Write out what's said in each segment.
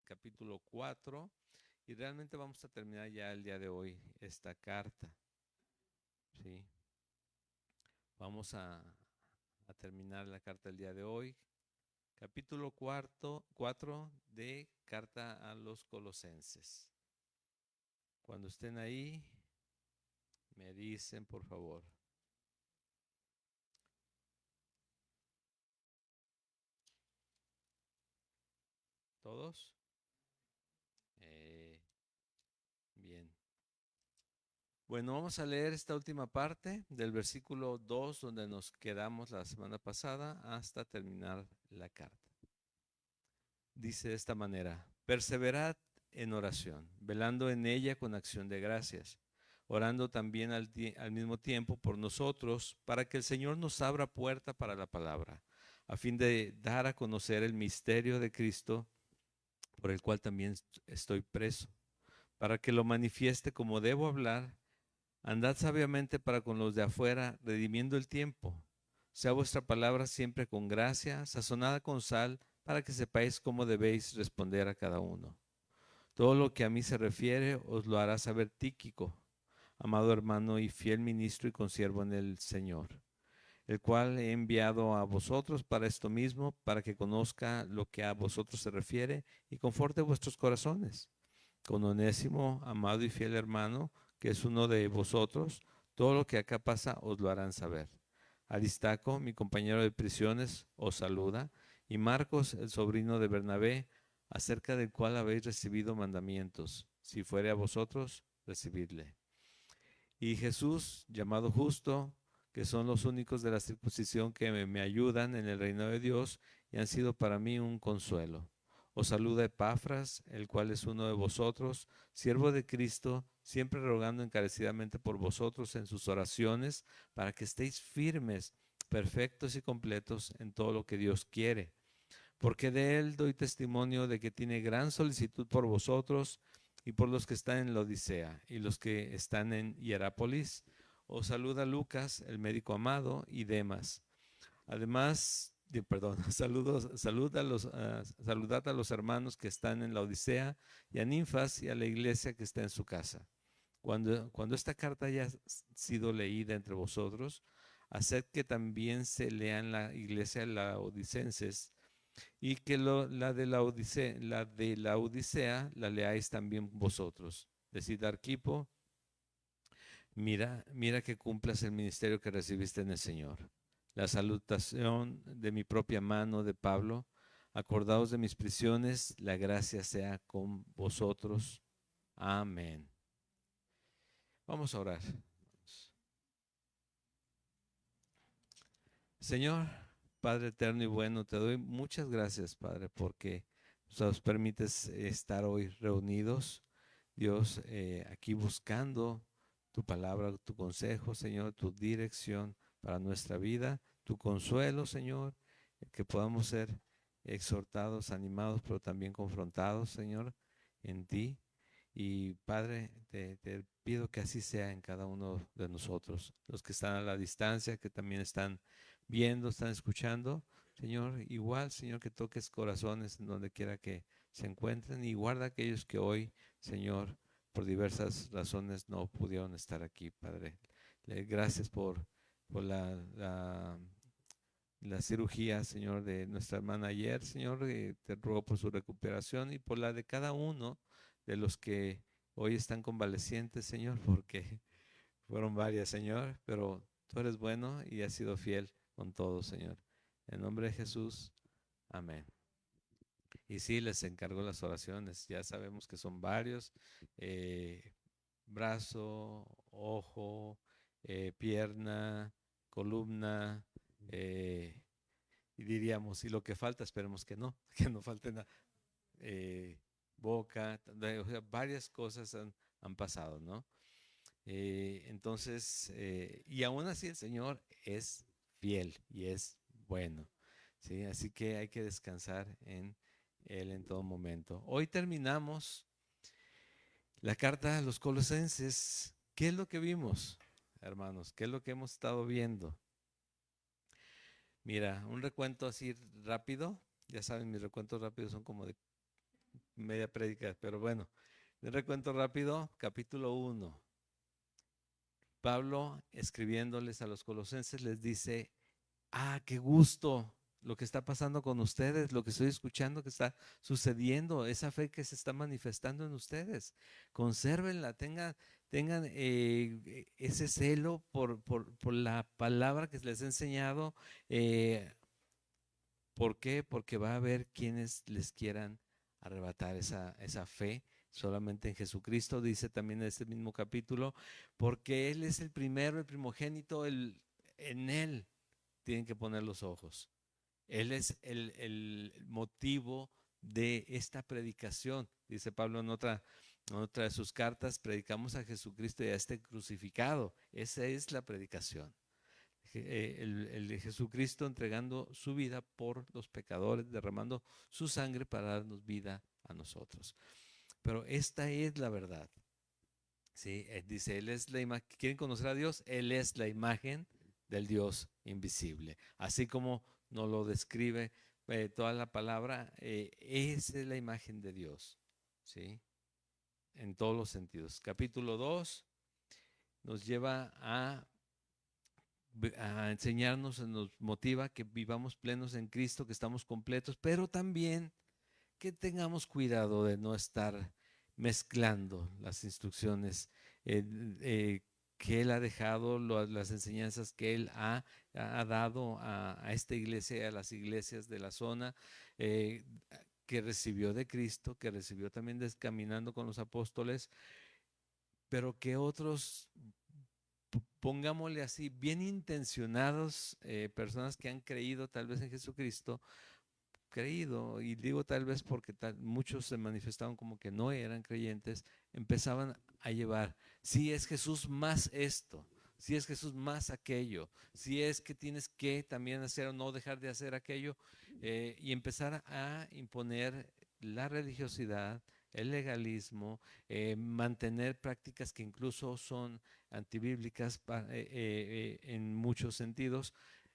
capítulo 4 y realmente vamos a terminar ya el día de hoy esta carta. ¿Sí? Vamos a terminar la carta el día de hoy. Capítulo 4 de Carta a los Colosenses. Cuando estén ahí, me dicen por favor. ¿Todos? Bien. Bueno, vamos a leer esta última parte del versículo 2 donde nos quedamos la semana pasada hasta terminar la carta. Dice de esta manera: perseverad en oración, velando en ella con acción de gracias, orando también al mismo tiempo por nosotros, para que el Señor nos abra puerta para la palabra, a fin de dar a conocer el misterio de Cristo, por el cual también estoy preso, para que lo manifieste como debo hablar. Andad sabiamente para con los de afuera, redimiendo el tiempo. Sea vuestra palabra siempre con gracia, sazonada con sal, para que sepáis cómo debéis responder a cada uno. Todo lo que a mí se refiere os lo hará saber Tíquico, amado hermano y fiel ministro y consiervo en el Señor, el cual he enviado a vosotros para esto mismo, para que conozca lo que a vosotros se refiere y conforte vuestros corazones. Con Onésimo, amado y fiel hermano, que es uno de vosotros, todo lo que acá pasa os lo harán saber. Aristarco, mi compañero de prisiones, os saluda, y Marcos, el sobrino de Bernabé, acerca del cual habéis recibido mandamientos. Si fuere a vosotros, recibidle. Y Jesús, llamado Justo, que son los únicos de la circuncisión que me ayudan en el reino de Dios y han sido para mí un consuelo. Os saluda Epafras, el cual es uno de vosotros, siervo de Cristo, siempre rogando encarecidamente por vosotros en sus oraciones, para que estéis firmes, perfectos y completos en todo lo que Dios quiere. Porque de él doy testimonio de que tiene gran solicitud por vosotros y por los que están en la Odisea y los que están en Hierápolis. Os saluda Lucas, el médico amado, y Demas. Además, saludad a los hermanos que están en la Odisea y a Ninfas y a la iglesia que está en su casa. Cuando esta carta haya sido leída entre vosotros, haced que también se lea en la iglesia de laodicenses y que la Odisea la leáis también vosotros. Decid a Arquipo: mira que cumplas el ministerio que recibiste en el Señor. La salutación de mi propia mano de Pablo. Acordaos de mis prisiones, la gracia sea con vosotros. Amén. Vamos a orar. Señor, Padre eterno y bueno, te doy muchas gracias, Padre, porque nos permites estar hoy reunidos, Dios, aquí buscando tu palabra, tu consejo, Señor, tu dirección para nuestra vida, tu consuelo, Señor, que podamos ser exhortados, animados, pero también confrontados, Señor, en ti. Y Padre, te pido que así sea en cada uno de nosotros, los que están a la distancia, que también están viendo, están escuchando. Señor, igual, Señor, que toques corazones en donde quiera que se encuentren y guarda a aquellos que hoy, Señor, por diversas razones no pudieron estar aquí, Padre. Gracias por la cirugía, Señor, de nuestra hermana ayer, Señor. Te ruego por su recuperación y por la de cada uno de los que hoy están convalecientes, Señor, porque fueron varias, Señor, pero tú eres bueno y has sido fiel con todo, Señor. En nombre de Jesús, amén. Y sí, les encargo las oraciones. Ya sabemos que son varios. Brazo, ojo, pierna, columna, y diríamos, y lo que falta, esperemos que no, que no falte nada. Boca, o sea, varias cosas han pasado, ¿no? Entonces, y aún así el Señor es fiel y es bueno, ¿sí? Así que hay que descansar en Él en todo momento. Hoy terminamos la carta a los Colosenses. ¿Qué es lo que vimos, hermanos? ¿Qué es lo que hemos estado viendo? Mira, un recuento así rápido. Ya saben, mis recuentos rápidos son como de media prédica, pero bueno, les recuento rápido, capítulo 1. Pablo, escribiéndoles a los colosenses, les dice: qué gusto lo que está pasando con ustedes, lo que estoy escuchando que está sucediendo, esa fe que se está manifestando en ustedes. Consérvenla, tengan ese celo por la palabra que les he enseñado. ¿Por qué? Porque va a haber quienes les quieran arrebatar esa fe solamente en Jesucristo. Dice también en este mismo capítulo, porque Él es el primero, el primogénito, en Él tienen que poner los ojos. Él es el motivo de esta predicación. Dice Pablo en otra de sus cartas: predicamos a Jesucristo y a este crucificado. Esa es la predicación. El de Jesucristo entregando su vida por los pecadores, derramando su sangre para darnos vida a nosotros. Pero esta es la verdad. ¿Sí? Dice, Él es la imagen. ¿Quieren conocer a Dios? Él es la imagen del Dios invisible. Así como nos lo describe toda la palabra, esa es la imagen de Dios. ¿Sí? En todos los sentidos. Capítulo 2 nos lleva a enseñarnos, nos motiva que vivamos plenos en Cristo, que estamos completos, pero también que tengamos cuidado de no estar mezclando las instrucciones que Él ha dejado, las enseñanzas que Él ha dado a esta iglesia y a las iglesias de la zona, que recibió de Cristo, que recibió también caminando con los apóstoles, pero que otros, pongámosle así, bien intencionados, personas que han creído tal vez en Jesucristo, y digo tal vez porque muchos se manifestaron como que no eran creyentes, empezaban a llevar: si es Jesús más esto, si es Jesús más aquello, si es que tienes que también hacer o no dejar de hacer aquello, y empezar a imponer la religiosidad, el legalismo, mantener prácticas que incluso son antibíblicas en muchos sentidos.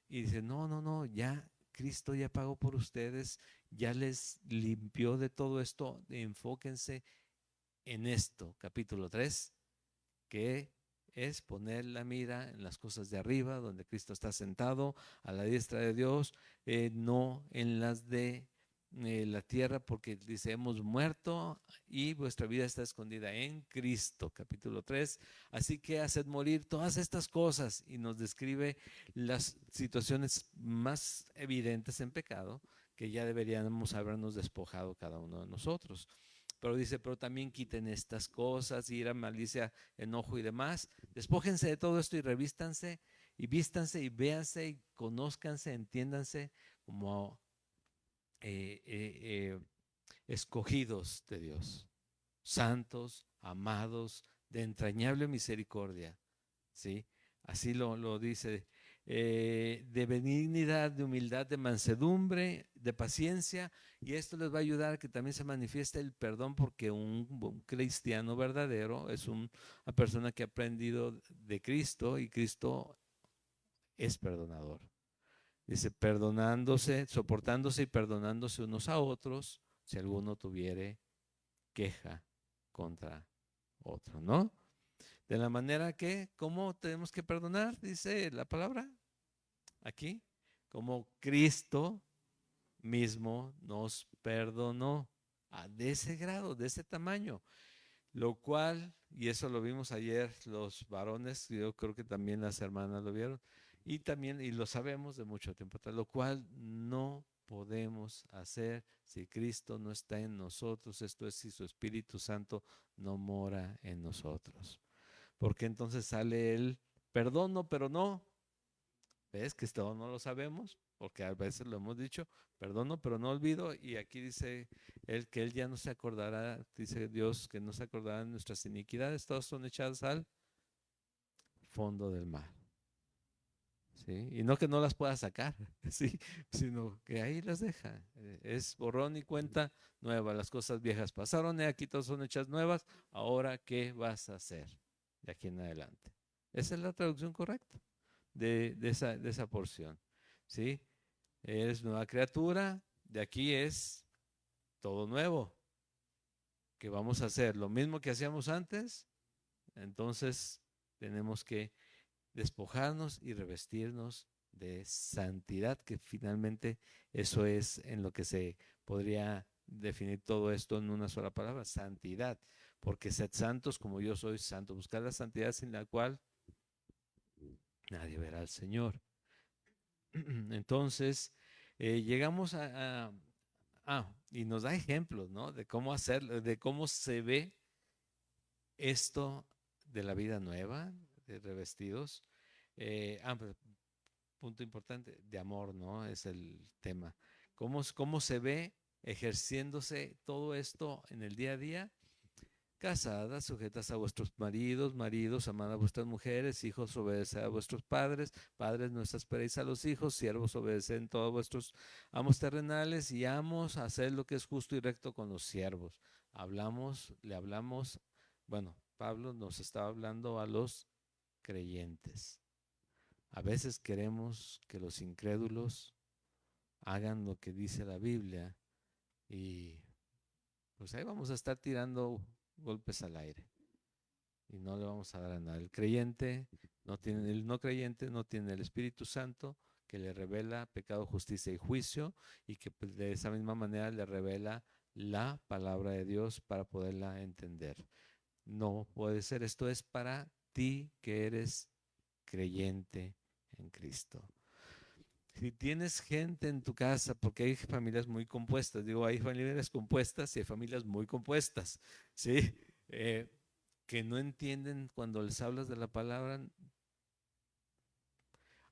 Y dice: no, no, no, ya Cristo ya pagó por ustedes, ya les limpió de todo esto. Enfóquense en esto, capítulo 3, que es poner la mira en las cosas de arriba, donde Cristo está sentado a la diestra de Dios, no en las de la tierra, porque dice: hemos muerto y vuestra vida está escondida en Cristo, capítulo 3. Así que haced morir todas estas cosas, y nos describe las situaciones más evidentes en pecado que ya deberíamos habernos despojado cada uno de nosotros. Pero dice: pero también quiten estas cosas, ira, malicia, enojo y demás. Despójense de todo esto y revístanse y vístanse y véanse y conózcanse, entiéndanse como escogidos de Dios, santos, amados, de entrañable misericordia. ¿Sí? Así lo dice. De benignidad, de humildad, de mansedumbre, de paciencia, y esto les va a ayudar a que también se manifieste el perdón, porque un cristiano verdadero es una persona que ha aprendido de Cristo, y Cristo es perdonador. Dice: perdonándose, soportándose y perdonándose unos a otros, si alguno tuviere queja contra otro, ¿no? De la manera que, ¿cómo tenemos que perdonar? Dice la palabra aquí: como Cristo mismo nos perdonó. De ese grado, de ese tamaño. Lo cual, y eso lo vimos ayer los varones, yo creo que también las hermanas lo vieron, y también, y lo sabemos de mucho tiempo atrás, lo cual no podemos hacer si Cristo no está en nosotros, esto es, si su Espíritu Santo no mora en nosotros. Porque entonces sale el perdono, pero no. ¿Ves que esto no lo sabemos? Porque a veces lo hemos dicho: perdono, pero no olvido. Y aquí dice él que él ya no se acordará, dice Dios, que no se acordará de nuestras iniquidades, todas son echadas al fondo del mar. ¿Sí? Y no que no las pueda sacar, ¿sí? Sino que ahí las deja. Es borrón y cuenta nueva. Las cosas viejas pasaron, aquí todas son hechas nuevas. Ahora, ¿qué vas a hacer de aquí en adelante? Esa es la traducción correcta de esa porción. ¿Sí? Eres nueva criatura, de aquí es todo nuevo. que vamos a hacer lo mismo que hacíamos antes, entonces tenemos que despojarnos y revestirnos de santidad, que finalmente eso es en lo que se podría definir todo esto en una sola palabra: santidad. Porque sed santos como yo soy santo. Buscar la santidad sin la cual nadie verá al Señor. Entonces, llegamos y nos da ejemplos, ¿no? De cómo hacerlo, de cómo se ve esto de la vida nueva, de revestidos. Pues, punto importante, de amor, ¿no? Es el tema. ¿Cómo se ve ejerciéndose todo esto en el día a día? Casadas, sujetas a vuestros maridos; maridos, amad a vuestras mujeres; hijos, obedeced a vuestros padres; padres, no exasperéis a los hijos; siervos, obedeced en todos vuestros amos terrenales; y amos, haced lo que es justo y recto con los siervos. Le hablamos, bueno, Pablo nos estaba hablando a los creyentes. A veces queremos que los incrédulos hagan lo que dice la Biblia, y pues ahí vamos a estar tirando golpes al aire y no le vamos a dar a nada. El no creyente no tiene el Espíritu Santo, que le revela pecado, justicia y juicio, y que pues, de esa misma manera le revela la palabra de Dios para poderla entender. No puede ser. Esto es para ti que eres creyente en Cristo. Si tienes gente en tu casa, porque hay familias muy compuestas, digo, hay familias compuestas y hay familias muy compuestas, ¿sí? Que no entienden cuando les hablas de la palabra,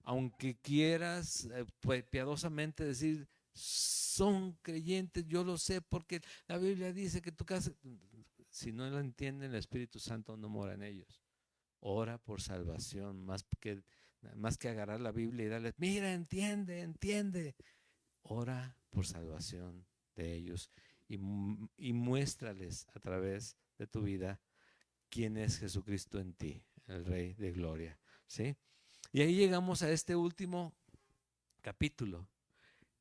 aunque quieras piadosamente decir, son creyentes, yo lo sé porque la Biblia dice que tu casa, si no lo entienden, el Espíritu Santo no mora en ellos. Ora por salvación, más que agarrar la Biblia y darles, mira, entiende. Ora por salvación de ellos y muéstrales a través de tu vida quién es Jesucristo en ti, el Rey de Gloria, ¿sí? Y ahí llegamos a este último capítulo,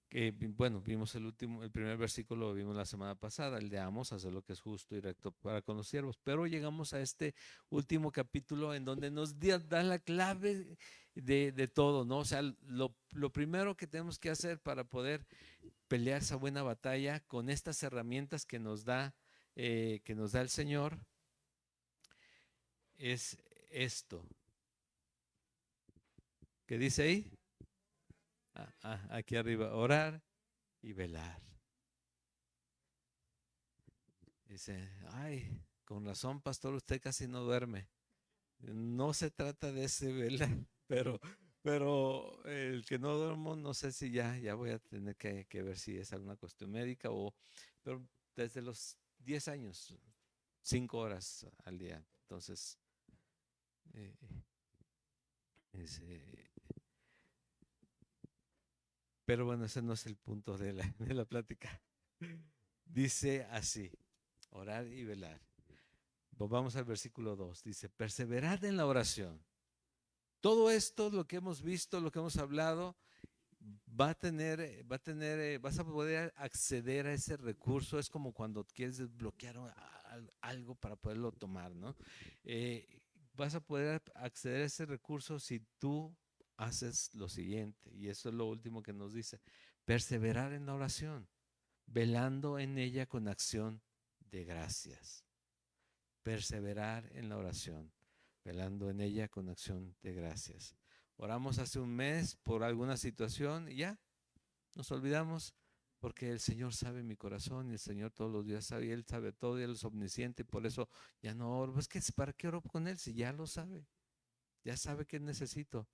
que bueno, vimos el primer versículo lo vimos la semana pasada, el de amos, hacer lo que es justo y recto para con los siervos, pero llegamos a este último capítulo en donde nos da la clave de todo, ¿no? O sea, lo primero que tenemos que hacer para poder pelear esa buena batalla con estas herramientas que nos da el Señor, es esto. ¿Qué dice ahí? Aquí arriba: orar y velar. Dice, ay, con razón, pastor, usted casi no duerme. No se trata de ese velar, pero el que no duermo, no sé si ya voy a tener que ver si es alguna cuestión médica pero desde los 10 años, 5 horas al día. Entonces, eh, eh, pero bueno, ese no es el punto de la plática. Dice así: orar y velar. Vamos al versículo 2. Dice: perseverad en la oración. Todo esto, lo que hemos visto, lo que hemos hablado, vas a poder acceder a ese recurso. Es como cuando quieres desbloquear algo para poderlo tomar, ¿no? Eh, Vas a poder acceder a ese recurso si tú haces lo siguiente, y eso es lo último que nos dice: perseverar en la oración, velando en ella con acción de gracias. Perseverar en la oración, velando en ella con acción de gracias. Oramos hace un mes por alguna situación y ya nos olvidamos, porque el Señor sabe mi corazón y el Señor todos los días sabe, y Él sabe todo y Él es omnisciente, y por eso ya no oro. Es que ¿para qué oro con Él si ya lo sabe? Ya sabe qué necesito.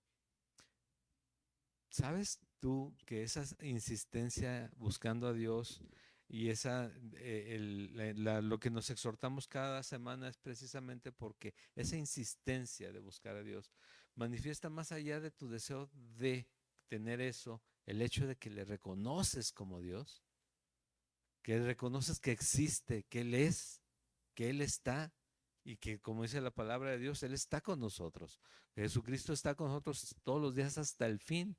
¿Sabes tú que esa insistencia buscando a Dios y lo que nos exhortamos cada semana es precisamente porque esa insistencia de buscar a Dios manifiesta, más allá de tu deseo de tener eso, el hecho de que le reconoces como Dios, que reconoces que existe, que Él es, que Él está, y que, como dice la palabra de Dios, Él está con nosotros. Jesucristo está con nosotros todos los días hasta el fin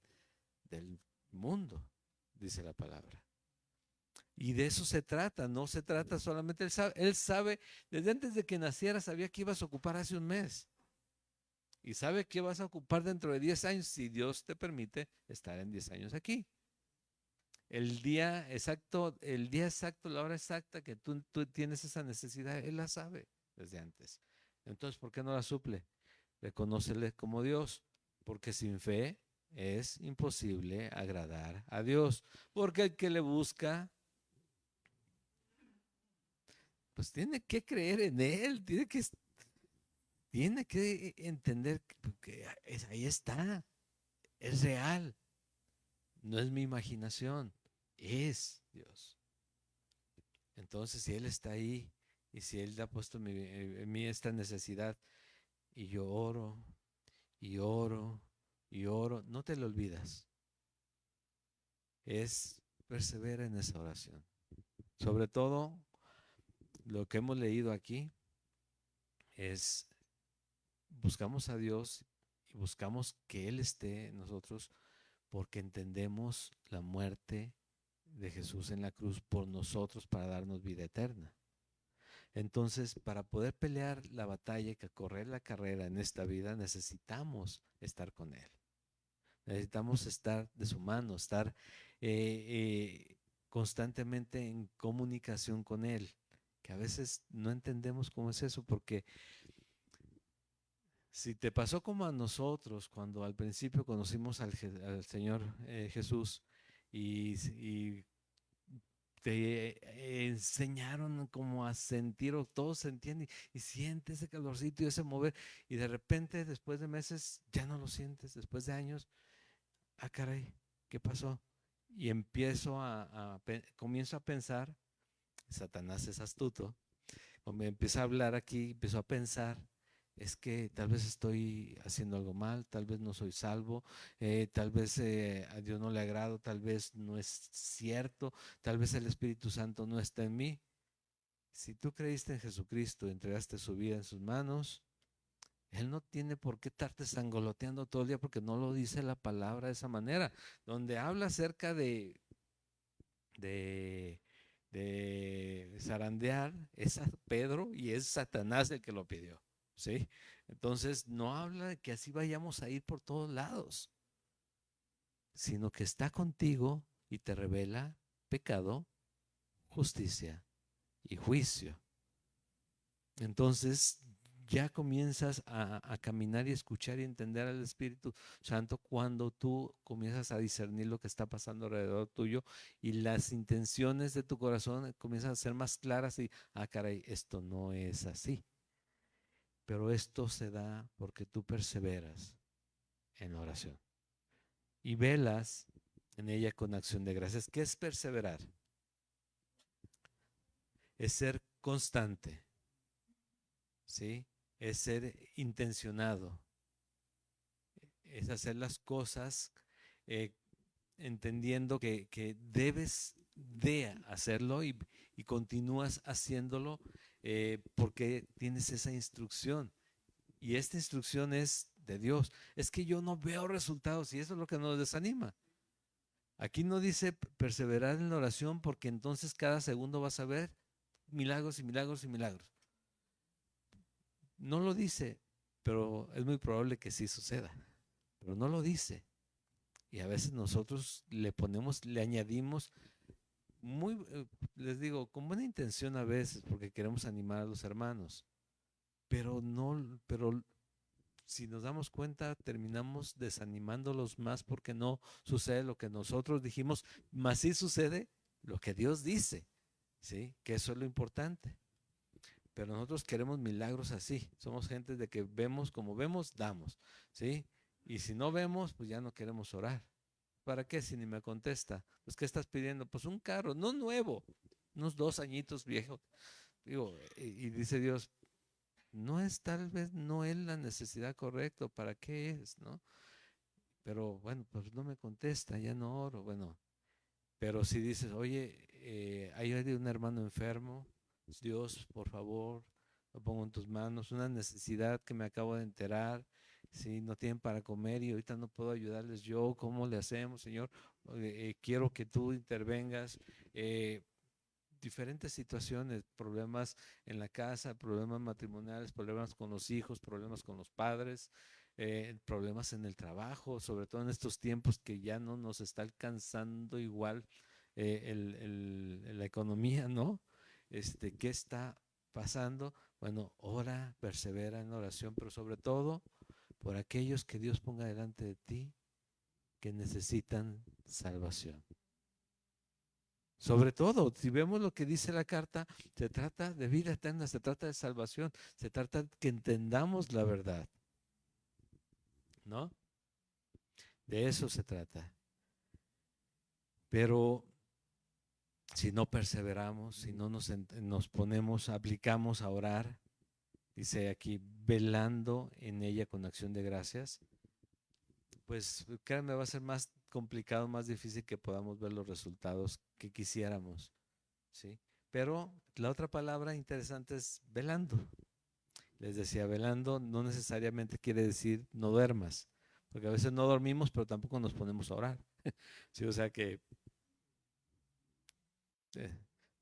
del mundo, dice la palabra. Y de eso se trata, no se trata solamente, él sabe, desde antes de que naciera, sabía que ibas a ocupar hace un mes. Y sabe que vas a ocupar dentro de 10 años, si Dios te permite estar en 10 años aquí. El día exacto, la hora exacta que tú tienes esa necesidad, Él la sabe desde antes. Entonces, ¿por qué no la suple? Reconócele como Dios, porque sin fe es imposible agradar a Dios, porque el que le busca, pues tiene que creer en Él, tiene que entender que ahí está, es real, no es mi imaginación, es Dios. Entonces, si Él está ahí y si Él ha puesto en mí esta necesidad y yo oro y oro y oro, no te lo olvidas. Es persevera en esa oración. Sobre todo, lo que hemos leído aquí es buscamos a Dios y buscamos que Él esté en nosotros porque entendemos la muerte de Jesús en la cruz por nosotros para darnos vida eterna. Entonces, para poder pelear la batalla y correr la carrera en esta vida, necesitamos estar con Él. Necesitamos estar de su mano, estar constantemente en comunicación con Él, que a veces no entendemos cómo es eso, porque si te pasó como a nosotros, cuando al principio conocimos al Señor Jesús y te enseñaron como a sentir, o todos se entienden, y sientes ese calorcito y ese mover, y de repente después de meses ya no lo sientes, después de años, ah caray, ¿qué pasó? Y comienzo a pensar, Satanás es astuto, me empieza a hablar aquí, empiezo a pensar, es que tal vez estoy haciendo algo mal, tal vez no soy salvo, tal vez a Dios no le agrado, tal vez no es cierto, tal vez el Espíritu Santo no está en mí. Si tú creíste en Jesucristo, entregaste su vida en sus manos, Él no tiene por qué estarte sangoloteando todo el día porque no lo dice la palabra de esa manera. Donde habla acerca de, de zarandear, es a Pedro y es Satanás el que lo pidió, ¿sí? Entonces no habla de que así vayamos a ir por todos lados, sino que está contigo y te revela pecado, justicia y juicio. Entonces ya comienzas a caminar y escuchar y entender al Espíritu Santo cuando tú comienzas a discernir lo que está pasando alrededor tuyo y las intenciones de tu corazón comienzan a ser más claras y, ah, caray, esto no es así. Pero esto se da porque tú perseveras en la oración y velas en ella con acción de gracias. ¿Qué es perseverar? Es ser constante, ¿sí? Es ser intencionado, es hacer las cosas eh, entendiendo que debes de hacerlo y continúas haciéndolo porque tienes esa instrucción. Y esta instrucción es de Dios. Es que yo no veo resultados y eso es lo que nos desanima. Aquí no dice perseverar en la oración porque entonces cada segundo vas a ver milagros y milagros y milagros. No lo dice, pero es muy probable que sí suceda. Pero no lo dice. Y a veces nosotros le añadimos les digo, con buena intención a veces, porque queremos animar a los hermanos, pero si nos damos cuenta, terminamos desanimándolos más porque no sucede lo que nosotros dijimos, más sí sucede lo que Dios dice, ¿sí? Que eso es lo importante. Pero nosotros queremos milagros así. Somos gente de que vemos como vemos, damos, ¿sí? Y si no vemos, pues ya no queremos orar. ¿Para qué si ni me contesta? Pues ¿qué estás pidiendo? Pues un carro, no nuevo, unos 2 añitos viejos. Digo, y dice Dios, no es tal vez no es la necesidad correcta, ¿para qué es, no? Pero bueno, pues no me contesta, ya no oro, bueno. Pero si dices, oye, hay un hermano enfermo, Dios, por favor, lo pongo en tus manos, una necesidad que me acabo de enterar, si no tienen para comer y ahorita no puedo ayudarles yo, ¿cómo le hacemos, Señor? Quiero que tú intervengas. diferentes situaciones, problemas en la casa, problemas matrimoniales, problemas con los hijos, problemas con los padres, problemas en el trabajo, sobre todo en estos tiempos que ya no nos está alcanzando igual la economía, ¿no? ¿Qué está pasando? Bueno, ora, persevera en la oración, pero sobre todo por aquellos que Dios ponga delante de ti que necesitan salvación. Sobre todo, si vemos lo que dice la carta, se trata de vida eterna, se trata de salvación, se trata de que entendamos la verdad, ¿no? De eso se trata. Pero si no perseveramos, si no nos ponemos, aplicamos a orar, dice aquí, velando en ella con acción de gracias, pues créanme, va a ser más complicado, más difícil que podamos ver los resultados que quisiéramos, ¿sí? Pero la otra palabra interesante es velando. Les decía, velando no necesariamente quiere decir no duermas, porque a veces no dormimos, pero tampoco nos ponemos a orar. Sí, o sea que,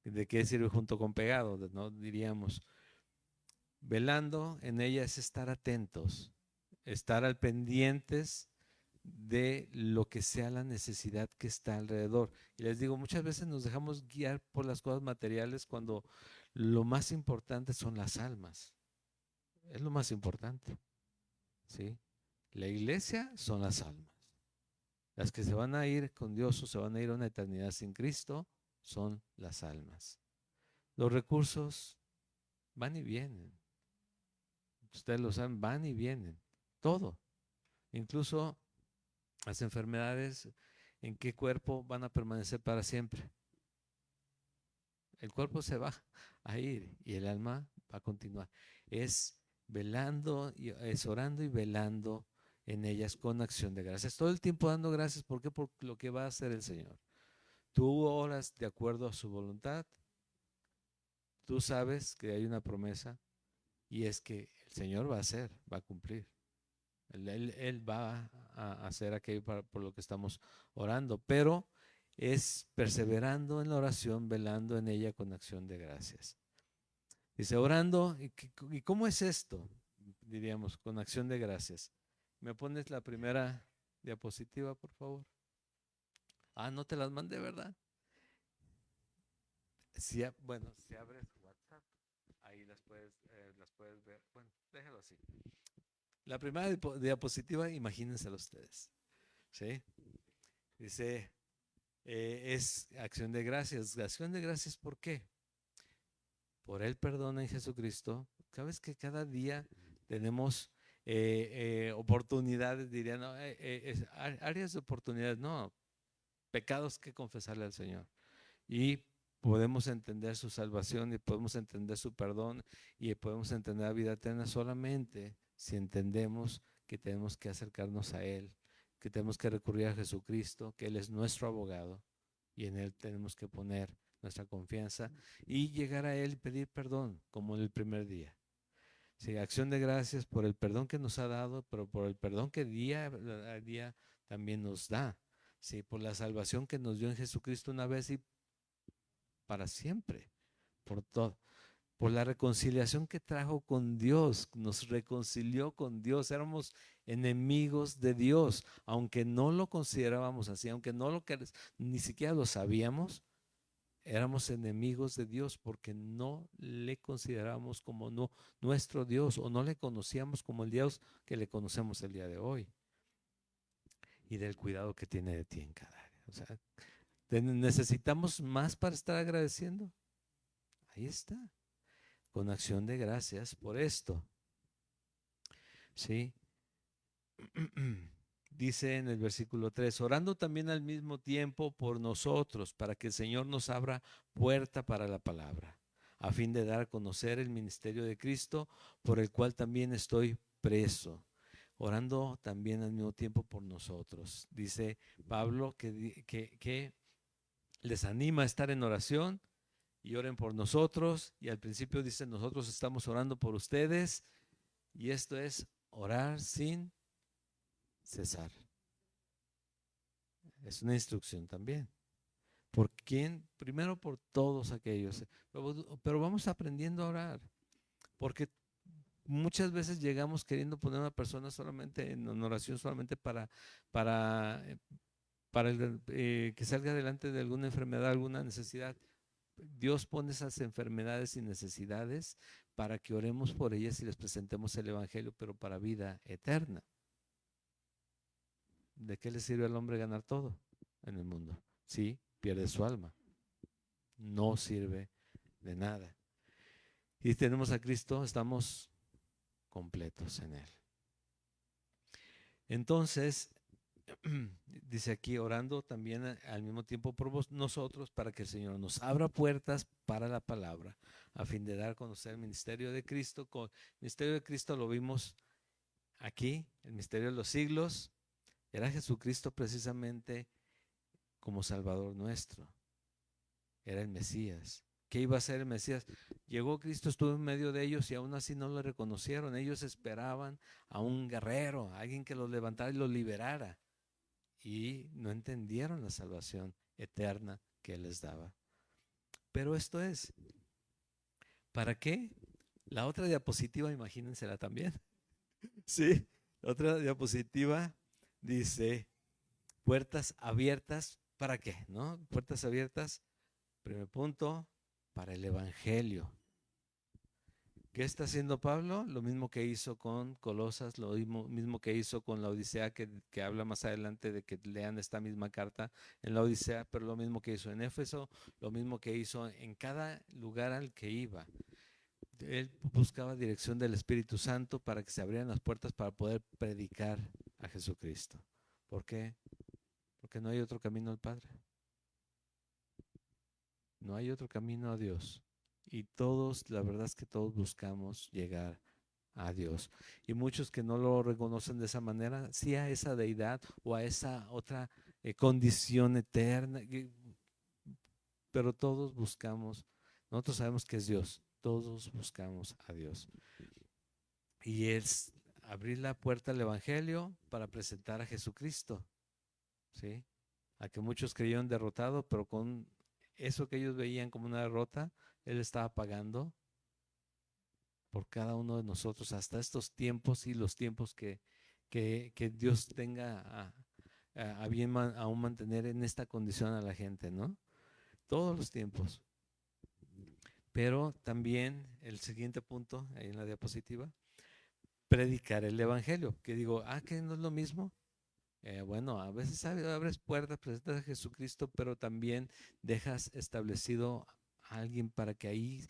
¿de qué sirve junto con pegado? ¿No? Diríamos, velando en ella es estar atentos, estar al pendientes de lo que sea la necesidad que está alrededor. Y les digo, muchas veces nos dejamos guiar por las cosas materiales cuando lo más importante son las almas. Es lo más importante, ¿sí? La iglesia son las almas. Las que se van a ir con Dios o se van a ir a una eternidad sin Cristo son las almas. Los recursos van y vienen. Ustedes lo saben, van y vienen. Todo. Incluso las enfermedades, ¿en qué cuerpo van a permanecer para siempre? El cuerpo se va a ir y el alma va a continuar. Es velando, es orando y velando en ellas con acción de gracias. Todo el tiempo dando gracias. ¿Por qué? Por lo que va a hacer el Señor. Tú oras de acuerdo a su voluntad. Tú sabes que hay una promesa y es que el Señor va a hacer, va a cumplir. Él va a hacer aquello por lo que estamos orando, pero es perseverando en la oración, velando en ella con acción de gracias. Dice, orando, ¿y cómo es esto? Diríamos, con acción de gracias. ¿Me pones la primera diapositiva, por favor? Ah, no te las mandé, ¿verdad? Si, bueno, si abres WhatsApp, ahí las puedes ver. Bueno, déjalo así. La primera diapositiva, imagínenselo ustedes. ¿Sí? Dice, es acción de gracias. Acción de gracias, ¿por qué? Por el perdón en Jesucristo. Sabes que cada día tenemos oportunidades, dirían, no, áreas de oportunidades, no, pecados que confesarle al Señor. Y podemos entender su salvación y podemos entender su perdón y podemos entender la vida eterna solamente si entendemos que tenemos que acercarnos a Él, que tenemos que recurrir a Jesucristo, que Él es nuestro abogado y en Él tenemos que poner nuestra confianza y llegar a Él y pedir perdón como en el primer día. Sí, acción de gracias por el perdón que nos ha dado, pero por el perdón que día a día también nos da. Sí, por la salvación que nos dio en Jesucristo una vez y para siempre, por todo, por la reconciliación que trajo con Dios, nos reconcilió con Dios, éramos enemigos de Dios, aunque no lo considerábamos así, aunque no lo que ni siquiera lo sabíamos, éramos enemigos de Dios porque no le considerábamos como nuestro Dios o no le conocíamos como el Dios que le conocemos el día de hoy y del cuidado que tiene de ti en cada área. O sea, necesitamos más para estar agradeciendo. Ahí está, con acción de gracias por esto. ¿Sí? Dice en el versículo 3, orando también al mismo tiempo por nosotros, para que el Señor nos abra puerta para la palabra, a fin de dar a conocer el ministerio de Cristo, por el cual también estoy preso. Orando también al mismo tiempo por nosotros. Dice Pablo que les anima a estar en oración y oren por nosotros. Y al principio dice, nosotros estamos orando por ustedes. Y esto es orar sin cesar. Es una instrucción también. ¿Por quién? Primero por todos aquellos. Pero vamos aprendiendo a orar, porque muchas veces llegamos queriendo poner a una persona solamente en oración, solamente para, eh, para que salga adelante de alguna enfermedad, alguna necesidad. Dios pone esas enfermedades y necesidades para que oremos por ellas y les presentemos el Evangelio, pero para vida eterna. ¿De qué le sirve al hombre ganar todo en el mundo? Sí, pierde su alma. No sirve de nada. Y tenemos a Cristo, estamos completos en Él. Entonces, dice aquí, orando también al mismo tiempo por nosotros, para que el Señor nos abra puertas para la palabra, a fin de dar a conocer el ministerio de Cristo. El ministerio de Cristo lo vimos aquí, el misterio de los siglos. Era Jesucristo precisamente como Salvador nuestro. Era el Mesías. ¿Qué iba a ser el Mesías? Llegó Cristo, estuvo en medio de ellos y aún así no lo reconocieron. Ellos esperaban a un guerrero, a alguien que los levantara y los liberara. Y no entendieron la salvación eterna que Él les daba. Pero esto es, ¿para qué? La otra diapositiva, imagínensela también. Sí, la otra diapositiva dice, puertas abiertas, ¿para qué? ¿No? Puertas abiertas, primer punto, para el Evangelio. ¿Qué está haciendo Pablo? Lo mismo que hizo con Colosas, lo mismo que hizo con la Odisea, que habla más adelante de que lean esta misma carta en la Odisea, pero lo mismo que hizo en Éfeso, lo mismo que hizo en cada lugar al que iba. Él buscaba dirección del Espíritu Santo para que se abrieran las puertas para poder predicar a Jesucristo. ¿Por qué? Porque no hay otro camino al Padre. No hay otro camino a Dios. Y todos, la verdad es que todos buscamos llegar a Dios. Y muchos que no lo reconocen de esa manera, sí a esa deidad o a esa otra condición eterna, pero todos buscamos, nosotros sabemos que es Dios, todos buscamos a Dios. Y es abrir la puerta al Evangelio para presentar a Jesucristo, ¿sí? A que muchos creyeron derrotado, pero con eso que ellos veían como una derrota, Él estaba pagando por cada uno de nosotros hasta estos tiempos y los tiempos que Dios tenga a bien aún mantener en esta condición a la gente, ¿no? Todos los tiempos. Pero también el siguiente punto, ahí en la diapositiva, predicar el Evangelio. Que digo, que no es lo mismo. Bueno, a veces abres puertas, presentas a Jesucristo, pero también dejas establecido a alguien para que ahí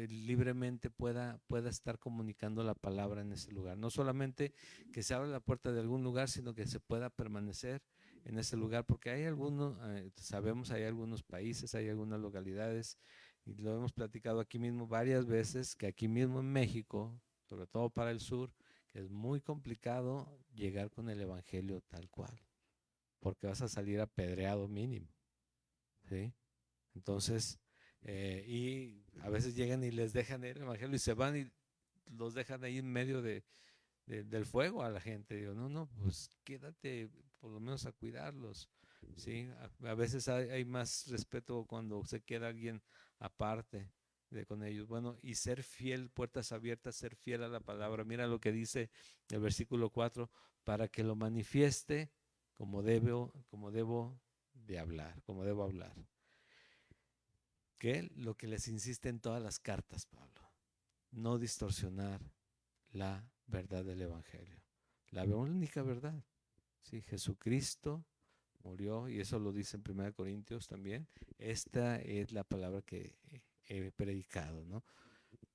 libremente pueda estar comunicando la palabra en ese lugar. No solamente que se abra la puerta de algún lugar, sino que se pueda permanecer en ese lugar, porque hay algunos, sabemos, hay algunos países, hay algunas localidades, y lo hemos platicado aquí mismo varias veces, que aquí mismo en México, sobre todo para el sur, que es muy complicado llegar con el Evangelio tal cual, porque vas a salir apedreado mínimo, ¿sí? Entonces, y a veces llegan y les dejan el Evangelio y se van y los dejan ahí en medio del fuego a la gente. Digo, no, pues quédate por lo menos a cuidarlos, ¿sí? A veces hay más respeto cuando se queda alguien aparte con ellos. Bueno, y ser fiel, puertas abiertas, ser fiel a la palabra. Mira lo que dice el versículo 4, para que lo manifieste como debo de hablar, como debo hablar. Que lo que les insiste en todas las cartas, Pablo, no distorsionar la verdad del Evangelio. La única verdad. Sí, Jesucristo murió, y eso lo dice en 1 Corintios también. Esta es la palabra que he predicado, ¿no?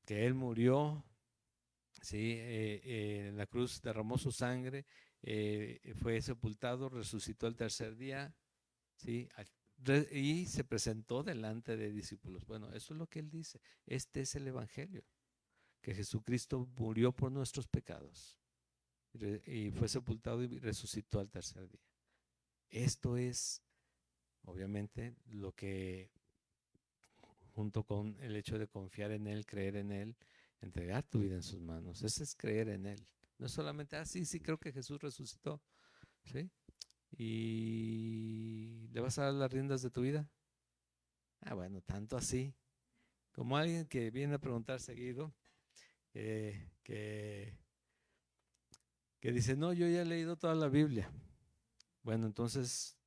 Que Él murió, ¿sí? En la cruz derramó su sangre, fue sepultado, resucitó el tercer día, ¿sí? Y se presentó delante de discípulos. Bueno, eso es lo que Él dice. Este es el Evangelio, que Jesucristo murió por nuestros pecados y fue sepultado y resucitó al tercer día. Esto es, obviamente, lo que, junto con el hecho de confiar en Él, creer en Él, entregar tu vida en sus manos, ese es creer en Él. No es solamente, sí, creo que Jesús resucitó, ¿sí? Y le vas a dar las riendas de tu vida, Bueno, tanto así. Como alguien que viene a preguntar seguido, que dice, no, yo ya he leído toda la Biblia. Bueno, entonces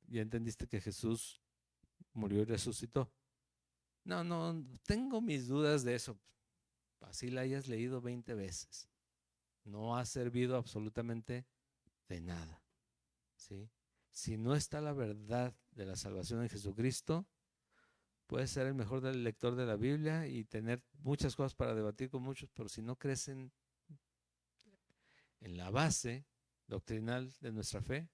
ya entendiste que Jesús murió y resucitó. No, no, tengo mis dudas de eso. Así la hayas leído 20 veces. No ha servido absolutamente de nada. ¿Sí? Si no está la verdad de la salvación en Jesucristo, puedes ser el mejor lector de la Biblia y tener muchas cosas para debatir con muchos, pero si no crees en la base doctrinal de nuestra fe,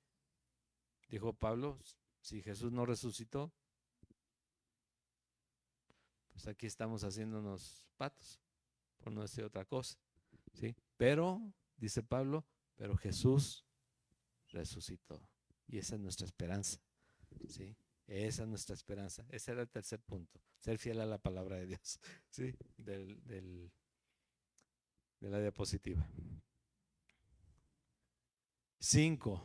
dijo Pablo, si Jesús no resucitó, pues aquí estamos haciéndonos patos, por no decir otra cosa. ¿Sí? Pero, dice Pablo, pero Jesús resucitó. Y esa es nuestra esperanza. ¿Sí? Esa es nuestra esperanza. Ese era el tercer punto. Ser fiel a la palabra de Dios. ¿Sí? De la diapositiva. 5.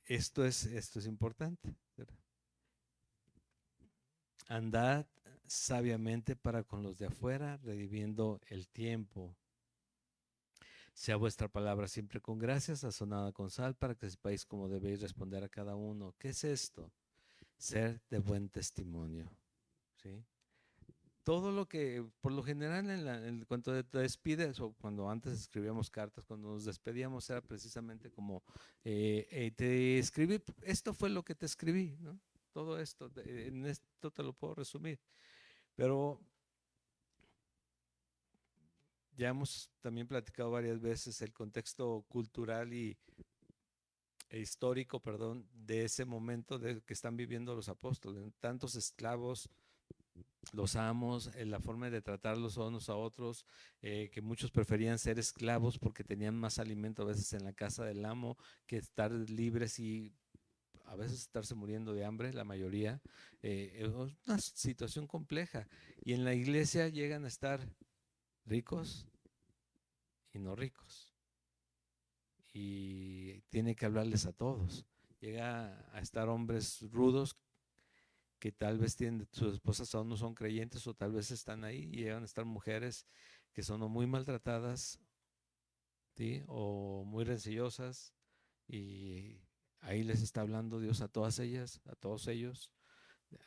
Esto es importante. Andad sabiamente para con los de afuera, redimiendo el tiempo. Sea vuestra palabra siempre con gracia, sazonada con sal, para que sepáis cómo debéis responder a cada uno. ¿Qué es esto? Ser de buen testimonio. ¿Sí? Todo lo que, por lo general, cuando te despides, o cuando antes escribíamos cartas, cuando nos despedíamos, era precisamente como, te escribí, esto fue lo que te escribí, ¿no? Todo esto, en esto te lo puedo resumir. Pero ya hemos también platicado varias veces el contexto cultural e histórico, perdón, de ese momento de que están viviendo los apóstoles. Tantos esclavos, los amos, la forma de tratarlos unos a otros, que muchos preferían ser esclavos porque tenían más alimento a veces en la casa del amo que estar libres y a veces estarse muriendo de hambre, la mayoría. Es una situación compleja. Y en la iglesia llegan a estar ricos y no ricos. Y tiene que hablarles a todos. Llega a estar hombres rudos que tal vez tienen, sus esposas aún no son creyentes o tal vez están ahí, y llegan a estar mujeres que son o muy maltratadas, ¿sí? O muy rencillosas, y ahí les está hablando Dios a todas ellas, a todos ellos,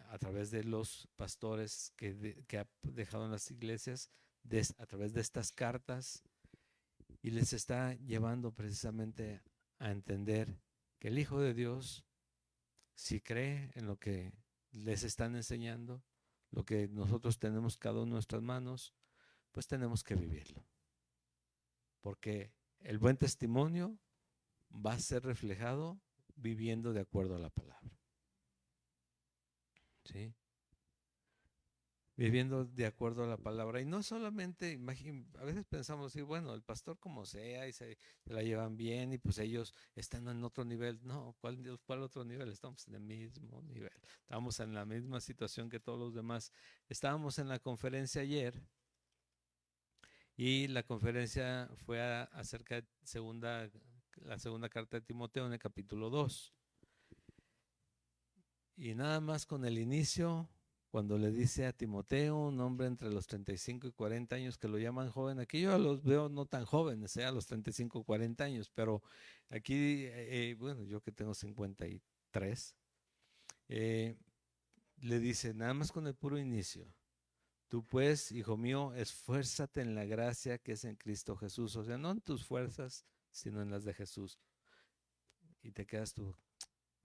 a través de los pastores que ha dejado en las iglesias, a través de estas cartas, y les está llevando precisamente a entender que el Hijo de Dios, si cree en lo que les están enseñando, lo que nosotros tenemos cada uno en nuestras manos, pues tenemos que vivirlo. Porque el buen testimonio va a ser reflejado viviendo de acuerdo a la palabra. ¿Sí? Viviendo de acuerdo a la palabra. Y no solamente, a veces pensamos, sí, bueno, el pastor como sea, y se la llevan bien, y pues ellos están en otro nivel. No, ¿cuál otro nivel? Estamos en el mismo nivel. Estamos en la misma situación que todos los demás. Estábamos en la conferencia ayer, y la conferencia fue acerca de la segunda carta de Timoteo en el capítulo 2. Y nada más con el inicio, cuando le dice a Timoteo, un hombre entre los 35 y 40 años, que lo llaman joven, aquí yo los veo no tan jóvenes, a los 35 o 40 años, pero aquí, bueno, yo que tengo 53, le dice, nada más con el puro inicio, tú pues, hijo mío, esfuérzate en la gracia que es en Cristo Jesús, o sea, no en tus fuerzas, sino en las de Jesús. Y te quedas tú,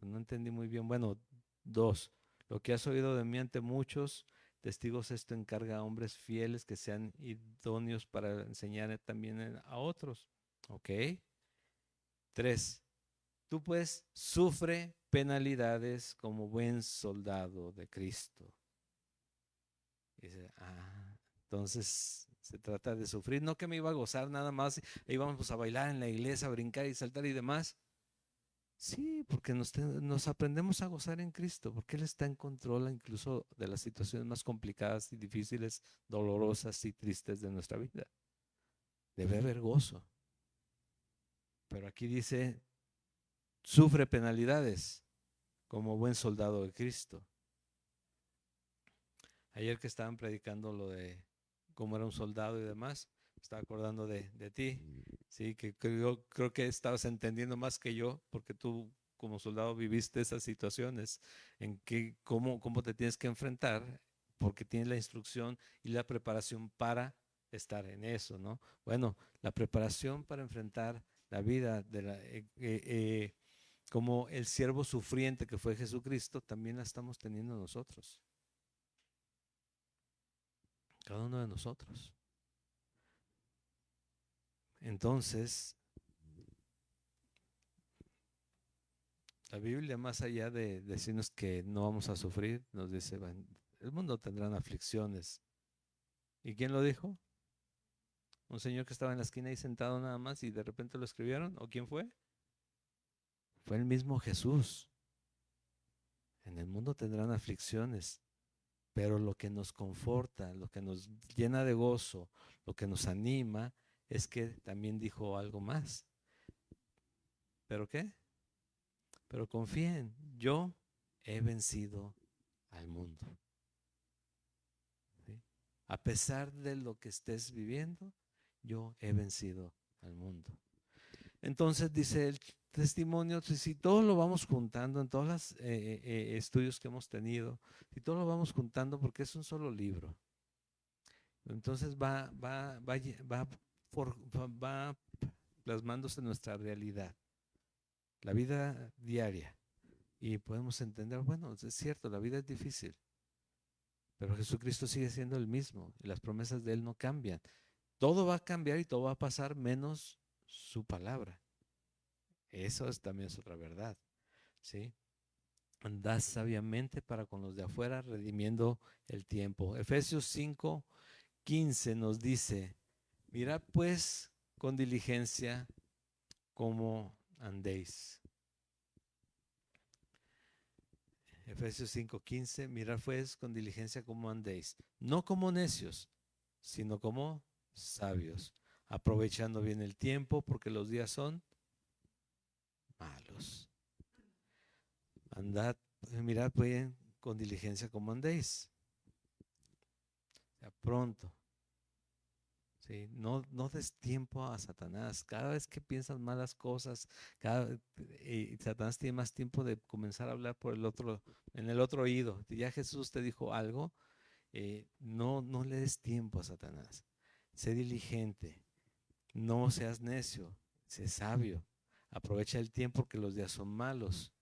no entendí muy bien. Bueno, 2. Lo que has oído de mí ante muchos testigos, esto encarga a hombres fieles que sean idóneos para enseñar también a otros. ¿Ok? 3. Tú pues sufre penalidades como buen soldado de Cristo. Dice, entonces se trata de sufrir. No que me iba a gozar nada más, íbamos a bailar en la iglesia, a brincar y saltar y demás. Sí, porque nos aprendemos a gozar en Cristo, porque Él está en control incluso de las situaciones más complicadas y difíciles, dolorosas y tristes de nuestra vida. Debe haber gozo. Pero aquí dice, sufre penalidades. como buen soldado de Cristo. Ayer que estaban predicando lo de cómo era un soldado y demás, estaba acordando de ti, sí, que creo que estabas entendiendo más que yo, porque tú como soldado viviste esas situaciones en que cómo te tienes que enfrentar, porque tienes la instrucción y la preparación para estar en eso, ¿no? Bueno, la preparación para enfrentar la vida como el siervo sufriente que fue Jesucristo, también la estamos teniendo nosotros. Cada uno de nosotros. Entonces, la Biblia, más allá de decirnos que no vamos a sufrir, nos dice, el mundo tendrán aflicciones. ¿Y quién lo dijo? ¿Un señor que estaba en la esquina ahí sentado nada más y de repente lo escribieron? ¿O quién fue? Fue el mismo Jesús. En el mundo tendrán aflicciones, pero lo que nos conforta, lo que nos llena de gozo, lo que nos anima, es que también dijo algo más. ¿Pero qué? Pero confíen, yo he vencido al mundo. ¿Sí? A pesar de lo que estés viviendo, yo he vencido al mundo. Entonces dice el testimonio, si todo lo vamos juntando en todos los estudios que hemos tenido, si todo lo vamos juntando porque es un solo libro, entonces va plasmándose nuestra realidad, la vida diaria. Y podemos entender, bueno, es cierto, la vida es difícil, pero Jesucristo sigue siendo el mismo y las promesas de Él no cambian. Todo va a cambiar y todo va a pasar menos su palabra. Eso también es otra verdad, ¿sí? Andad sabiamente para con los de afuera, redimiendo el tiempo. Efesios 5:15 nos dice, mirad pues con diligencia cómo andéis. Efesios 5:15, mirad pues con diligencia cómo andéis, no como necios, sino como sabios, aprovechando bien el tiempo, porque los días son malos. Andad, mirad pues con diligencia cómo andéis. O sea, pronto. ¿Sí? No des tiempo a Satanás. Cada vez que piensas malas cosas, Satanás tiene más tiempo de comenzar a hablar en el otro oído. Ya Jesús te dijo algo, no le des tiempo a Satanás. Sé diligente, no seas necio, sé sabio. Aprovecha el tiempo porque los días son malos.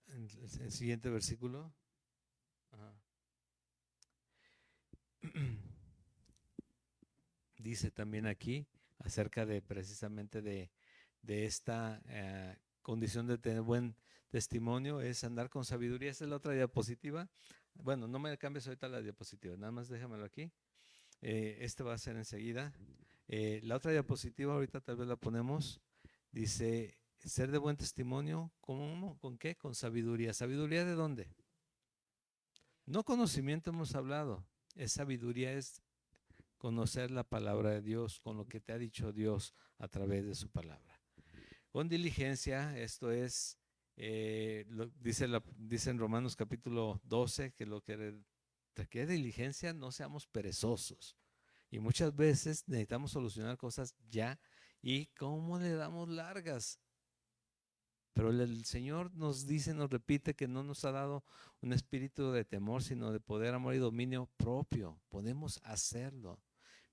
El siguiente versículo. Ajá. Dice también aquí acerca de precisamente de esta condición de tener buen testimonio, es andar con sabiduría. Esa es la otra diapositiva. Bueno, no me cambies ahorita la diapositiva, nada más déjamelo aquí. Este va a ser enseguida. La otra diapositiva ahorita tal vez la ponemos. Dice, ser de buen testimonio, ¿cómo? ¿Con qué? Con sabiduría. ¿Sabiduría de dónde? No conocimiento hemos hablado. Es sabiduría, es conocer la palabra de Dios, con lo que te ha dicho Dios a través de su palabra. Con diligencia, esto es, dice en Romanos capítulo 12, que lo que requiere diligencia, no seamos perezosos. Y muchas veces necesitamos solucionar cosas ya y cómo le damos largas. Pero el Señor nos dice, nos repite que no nos ha dado un espíritu de temor, sino de poder, amor y dominio propio. Podemos hacerlo.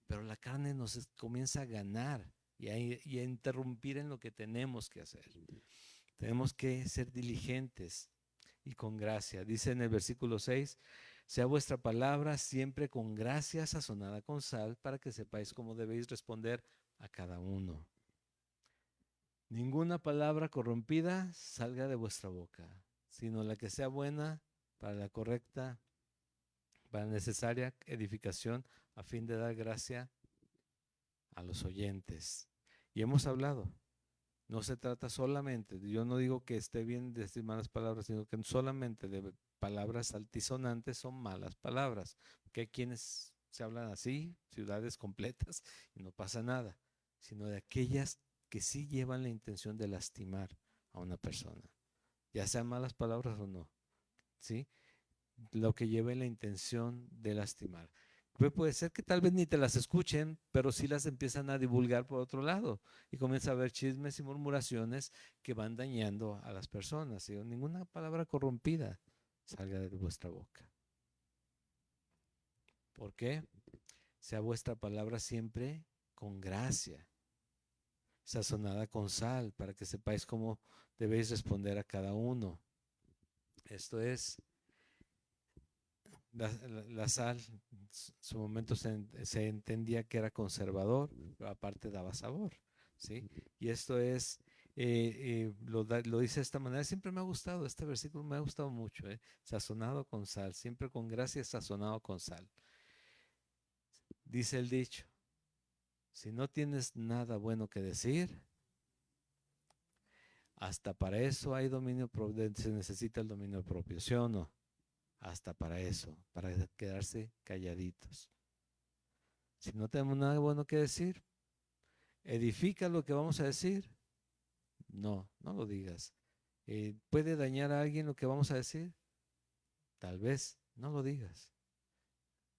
Pero la carne nos comienza a ganar y a interrumpir en lo que tenemos que hacer. Tenemos que ser diligentes y con gracia. Dice en el versículo 6, sea vuestra palabra siempre con gracia sazonada con sal, para que sepáis cómo debéis responder a cada uno. Ninguna palabra corrompida salga de vuestra boca, sino la que sea buena para la correcta, para la necesaria edificación, a fin de dar gracia a los oyentes. Y hemos hablado, no se trata solamente, yo no digo que esté bien decir malas palabras, sino que solamente de palabras altisonantes son malas palabras, porque hay quienes se hablan así, ciudades completas, y no pasa nada, sino de aquellas que sí llevan la intención de lastimar a una persona, ya sean malas palabras o no, ¿sí? Lo que lleve la intención de lastimar. Puede ser que tal vez ni te las escuchen, pero sí las empiezan a divulgar por otro lado y comienza a haber chismes y murmuraciones que van dañando a las personas. ¿Sí? Ninguna palabra corrompida salga de vuestra boca. ¿Por qué? Sea vuestra palabra siempre con gracia, sazonada con sal, para que sepáis cómo debéis responder a cada uno. Esto es, la sal, en su momento se entendía que era conservador, pero aparte daba sabor, ¿sí? Y esto es, lo dice de esta manera. Siempre me ha gustado, este versículo me ha gustado mucho, sazonado con sal, siempre con gracia, sazonado con sal. Dice el dicho, si no tienes nada bueno que decir, hasta para eso hay dominio, se necesita el dominio propio, ¿sí o no? Hasta para eso, para quedarse calladitos. Si no tenemos nada bueno que decir, ¿edifica lo que vamos a decir? No, no lo digas. ¿Puede dañar a alguien lo que vamos a decir? Tal vez, no lo digas.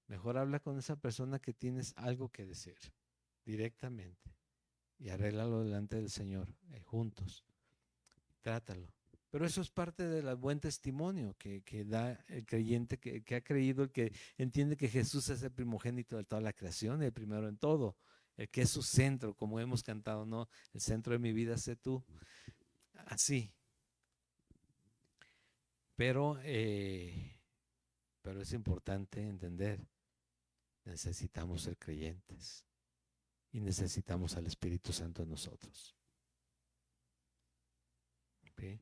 Mejor habla con esa persona que tienes algo que decir directamente y arréglalo delante del Señor, juntos. Trátalo. Pero eso es parte del buen testimonio que da el creyente que ha creído, el que entiende que Jesús es el primogénito de toda la creación, el primero en todo, el que es su centro, como hemos cantado, ¿no? El centro de mi vida sé tú. Así. Pero es importante entender, necesitamos ser creyentes y necesitamos al Espíritu Santo en nosotros. ¿Sí?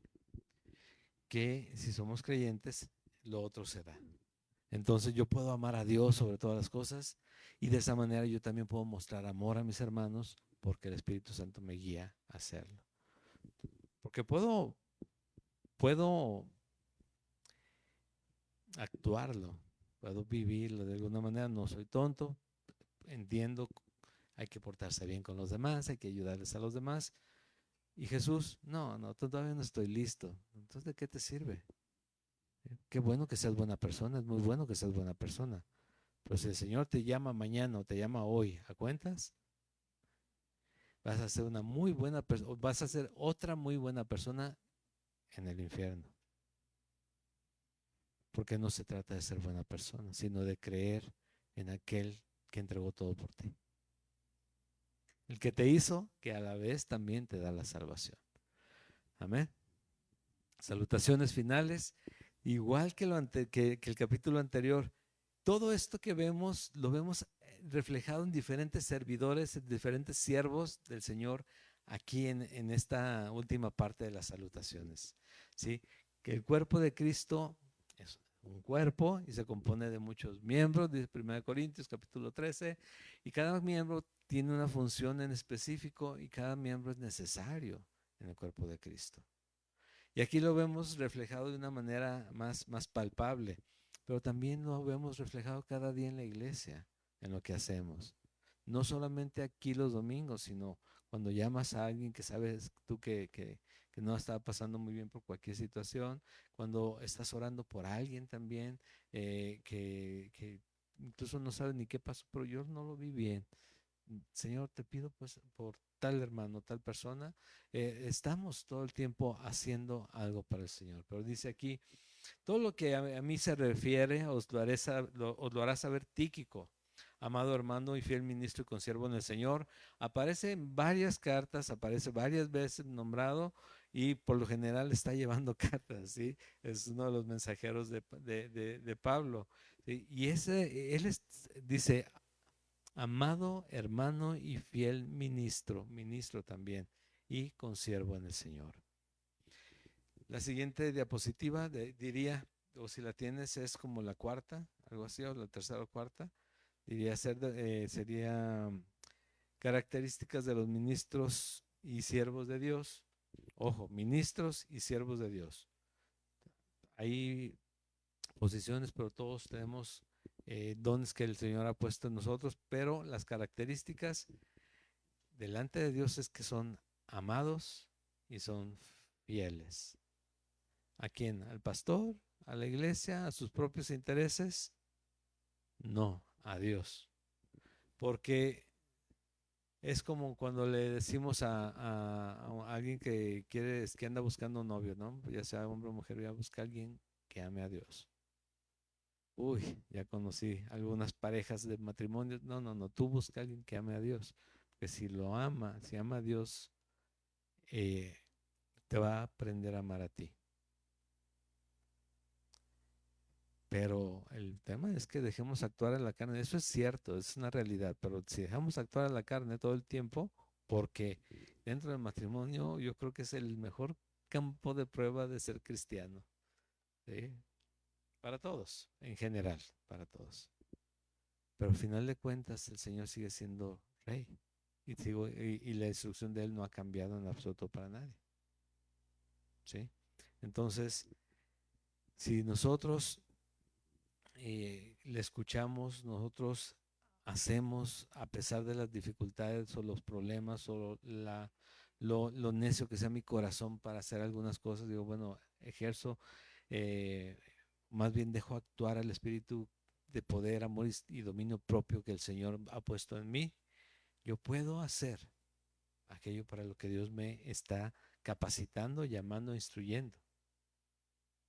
Que si somos creyentes, lo otro se da. Entonces yo puedo amar a Dios sobre todas las cosas y de esa manera yo también puedo mostrar amor a mis hermanos porque el Espíritu Santo me guía a hacerlo. Porque puedo actuarlo, puedo vivirlo de alguna manera, no soy tonto, entiendo, hay que portarse bien con los demás, hay que ayudarles a los demás. Y Jesús, no, todavía no estoy listo. Entonces, ¿de qué te sirve? Qué bueno que seas buena persona, es muy bueno que seas buena persona. Pero si el Señor te llama mañana o te llama hoy, ¿a cuentas? Vas a ser una muy buena persona, vas a ser otra muy buena persona en el infierno. Porque no se trata de ser buena persona, sino de creer en aquel que entregó todo por ti. El que te hizo, que a la vez también te da la salvación. Amén. Salutaciones finales. Igual que, que el capítulo anterior, todo esto que vemos, lo vemos reflejado en diferentes servidores, en diferentes siervos del Señor, aquí en esta última parte de las salutaciones. ¿Sí? Que el cuerpo de Cristo es un cuerpo y se compone de muchos miembros, dice 1 Corintios capítulo 13, y cada miembro tiene una función en específico y cada miembro es necesario en el cuerpo de Cristo. Y aquí lo vemos reflejado de una manera más palpable, pero también lo vemos reflejado cada día en la iglesia, en lo que hacemos. No solamente aquí los domingos, sino cuando llamas a alguien que sabes tú que no está pasando muy bien por cualquier situación, cuando estás orando por alguien también, que incluso no sabes ni qué pasó, pero yo no lo vi bien. Señor, te pido pues por tal hermano, tal persona. Estamos todo el tiempo haciendo algo para el Señor. Pero dice aquí, todo lo que a mí se refiere, os lo hará saber Tíquico, amado hermano y fiel ministro y consiervo en el Señor. Aparece en varias cartas, aparece varias veces nombrado y por lo general está llevando cartas, ¿sí? Es uno de los mensajeros de Pablo. ¿Sí? Y él dice, amado hermano y fiel ministro también, y consiervo en el Señor. La siguiente diapositiva diría, o si la tienes, es como la cuarta, algo así, o la tercera o cuarta, sería características de los ministros y siervos de Dios. Ojo, ministros y siervos de Dios. Hay posiciones, pero todos tenemos dones que el Señor ha puesto en nosotros, pero las características delante de Dios es que son amados y son fieles. ¿A quién? ¿Al pastor? ¿A la iglesia? ¿A sus propios intereses? No, a Dios. Porque es como cuando le decimos a alguien que quiere, que anda buscando un novio, ¿no? Ya sea hombre o mujer, ya busca a alguien que ame a Dios. Uy, ya conocí algunas parejas de matrimonio. No, no, no, tú busca a alguien que ame a Dios. Porque si lo ama, si ama a Dios, eh, te va a aprender a amar a ti. Pero el tema es que dejemos actuar a la carne. Eso es cierto, es una realidad. Pero si dejamos actuar a la carne todo el tiempo, porque dentro del matrimonio yo creo que es el mejor campo de prueba de ser cristiano. ¿Sí? Para todos, en general, para todos. Pero al final de cuentas, el Señor sigue siendo rey. Y la instrucción de Él no ha cambiado en absoluto para nadie. ¿Sí? Entonces, si nosotros le escuchamos, nosotros hacemos, a pesar de las dificultades o los problemas o lo necio que sea mi corazón para hacer algunas cosas, digo, bueno, ejerzo, eh, más bien dejo actuar al espíritu de poder, amor y dominio propio que el Señor ha puesto en mí. Yo puedo hacer aquello para lo que Dios me está capacitando, llamando, instruyendo.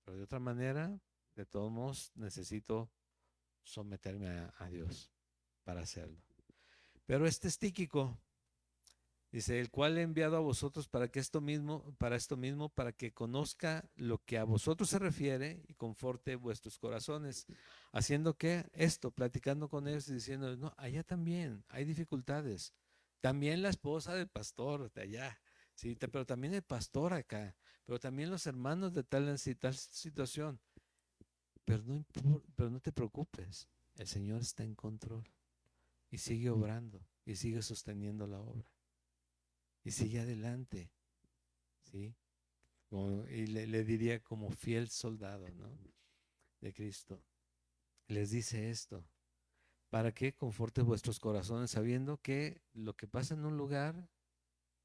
Pero de otra manera, de todos modos, necesito someterme a Dios para hacerlo. Pero este es Tíquico, dice, el cual he enviado a vosotros esto mismo, para que conozca lo que a vosotros se refiere y conforte vuestros corazones, haciendo que esto, platicando con ellos y diciendo, no, allá también hay dificultades, también la esposa del pastor de allá, sí, pero también el pastor acá, pero también los hermanos de tal situación, pero no te preocupes, el Señor está en control y sigue obrando y sigue sosteniendo la obra y sigue adelante, ¿sí? Y le diría como fiel soldado, ¿no? De Cristo. Les dice esto, para que conforte vuestros corazones sabiendo que lo que pasa en un lugar,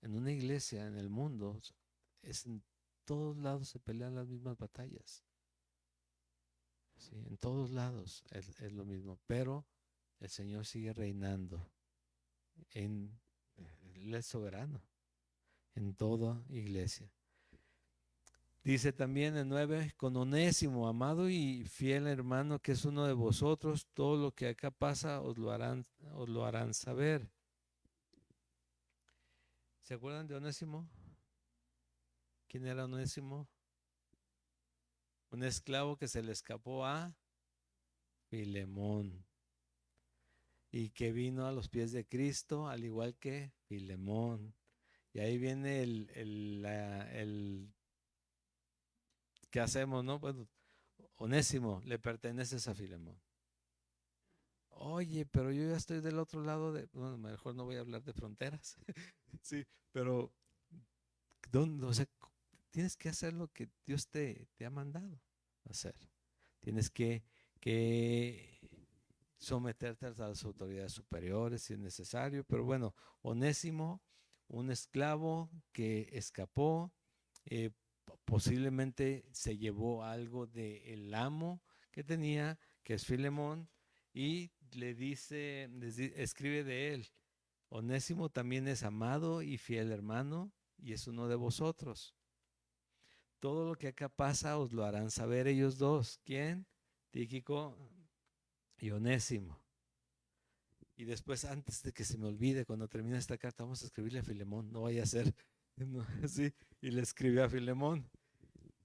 en una iglesia, en el mundo, es en todos lados se pelean las mismas batallas, ¿sí? En todos lados es lo mismo, pero el Señor sigue reinando en, Él es soberano en toda iglesia. Dice también el 9, con Onésimo, amado y fiel hermano, que es uno de vosotros, todo lo que acá pasa os lo harán saber. ¿Se acuerdan de Onésimo? ¿Quién era Onésimo? Un esclavo que se le escapó a Filemón y que vino a los pies de Cristo, al igual que Filemón. Y ahí viene el ¿qué hacemos, no? Bueno, Onésimo, le perteneces a Filemón. Oye, pero yo ya estoy del otro lado bueno, mejor no voy a hablar de fronteras. Sí, pero o sea, tienes que hacer lo que Dios te ha mandado hacer. Tienes que someterte a las autoridades superiores si es necesario. Pero bueno, Onésimo, un esclavo que escapó, eh, posiblemente se llevó algo del amo que tenía, que es Filemón, y le dice, escribe de él, Onésimo también es amado y fiel hermano, y es uno de vosotros. Todo lo que acá pasa os lo harán saber ellos dos. ¿Quién? Tíquico y Onésimo. Y después, antes de que se me olvide, cuando termine esta carta, vamos a escribirle a Filemón. No vaya a ser, no, sí. Y le escribe a Filemón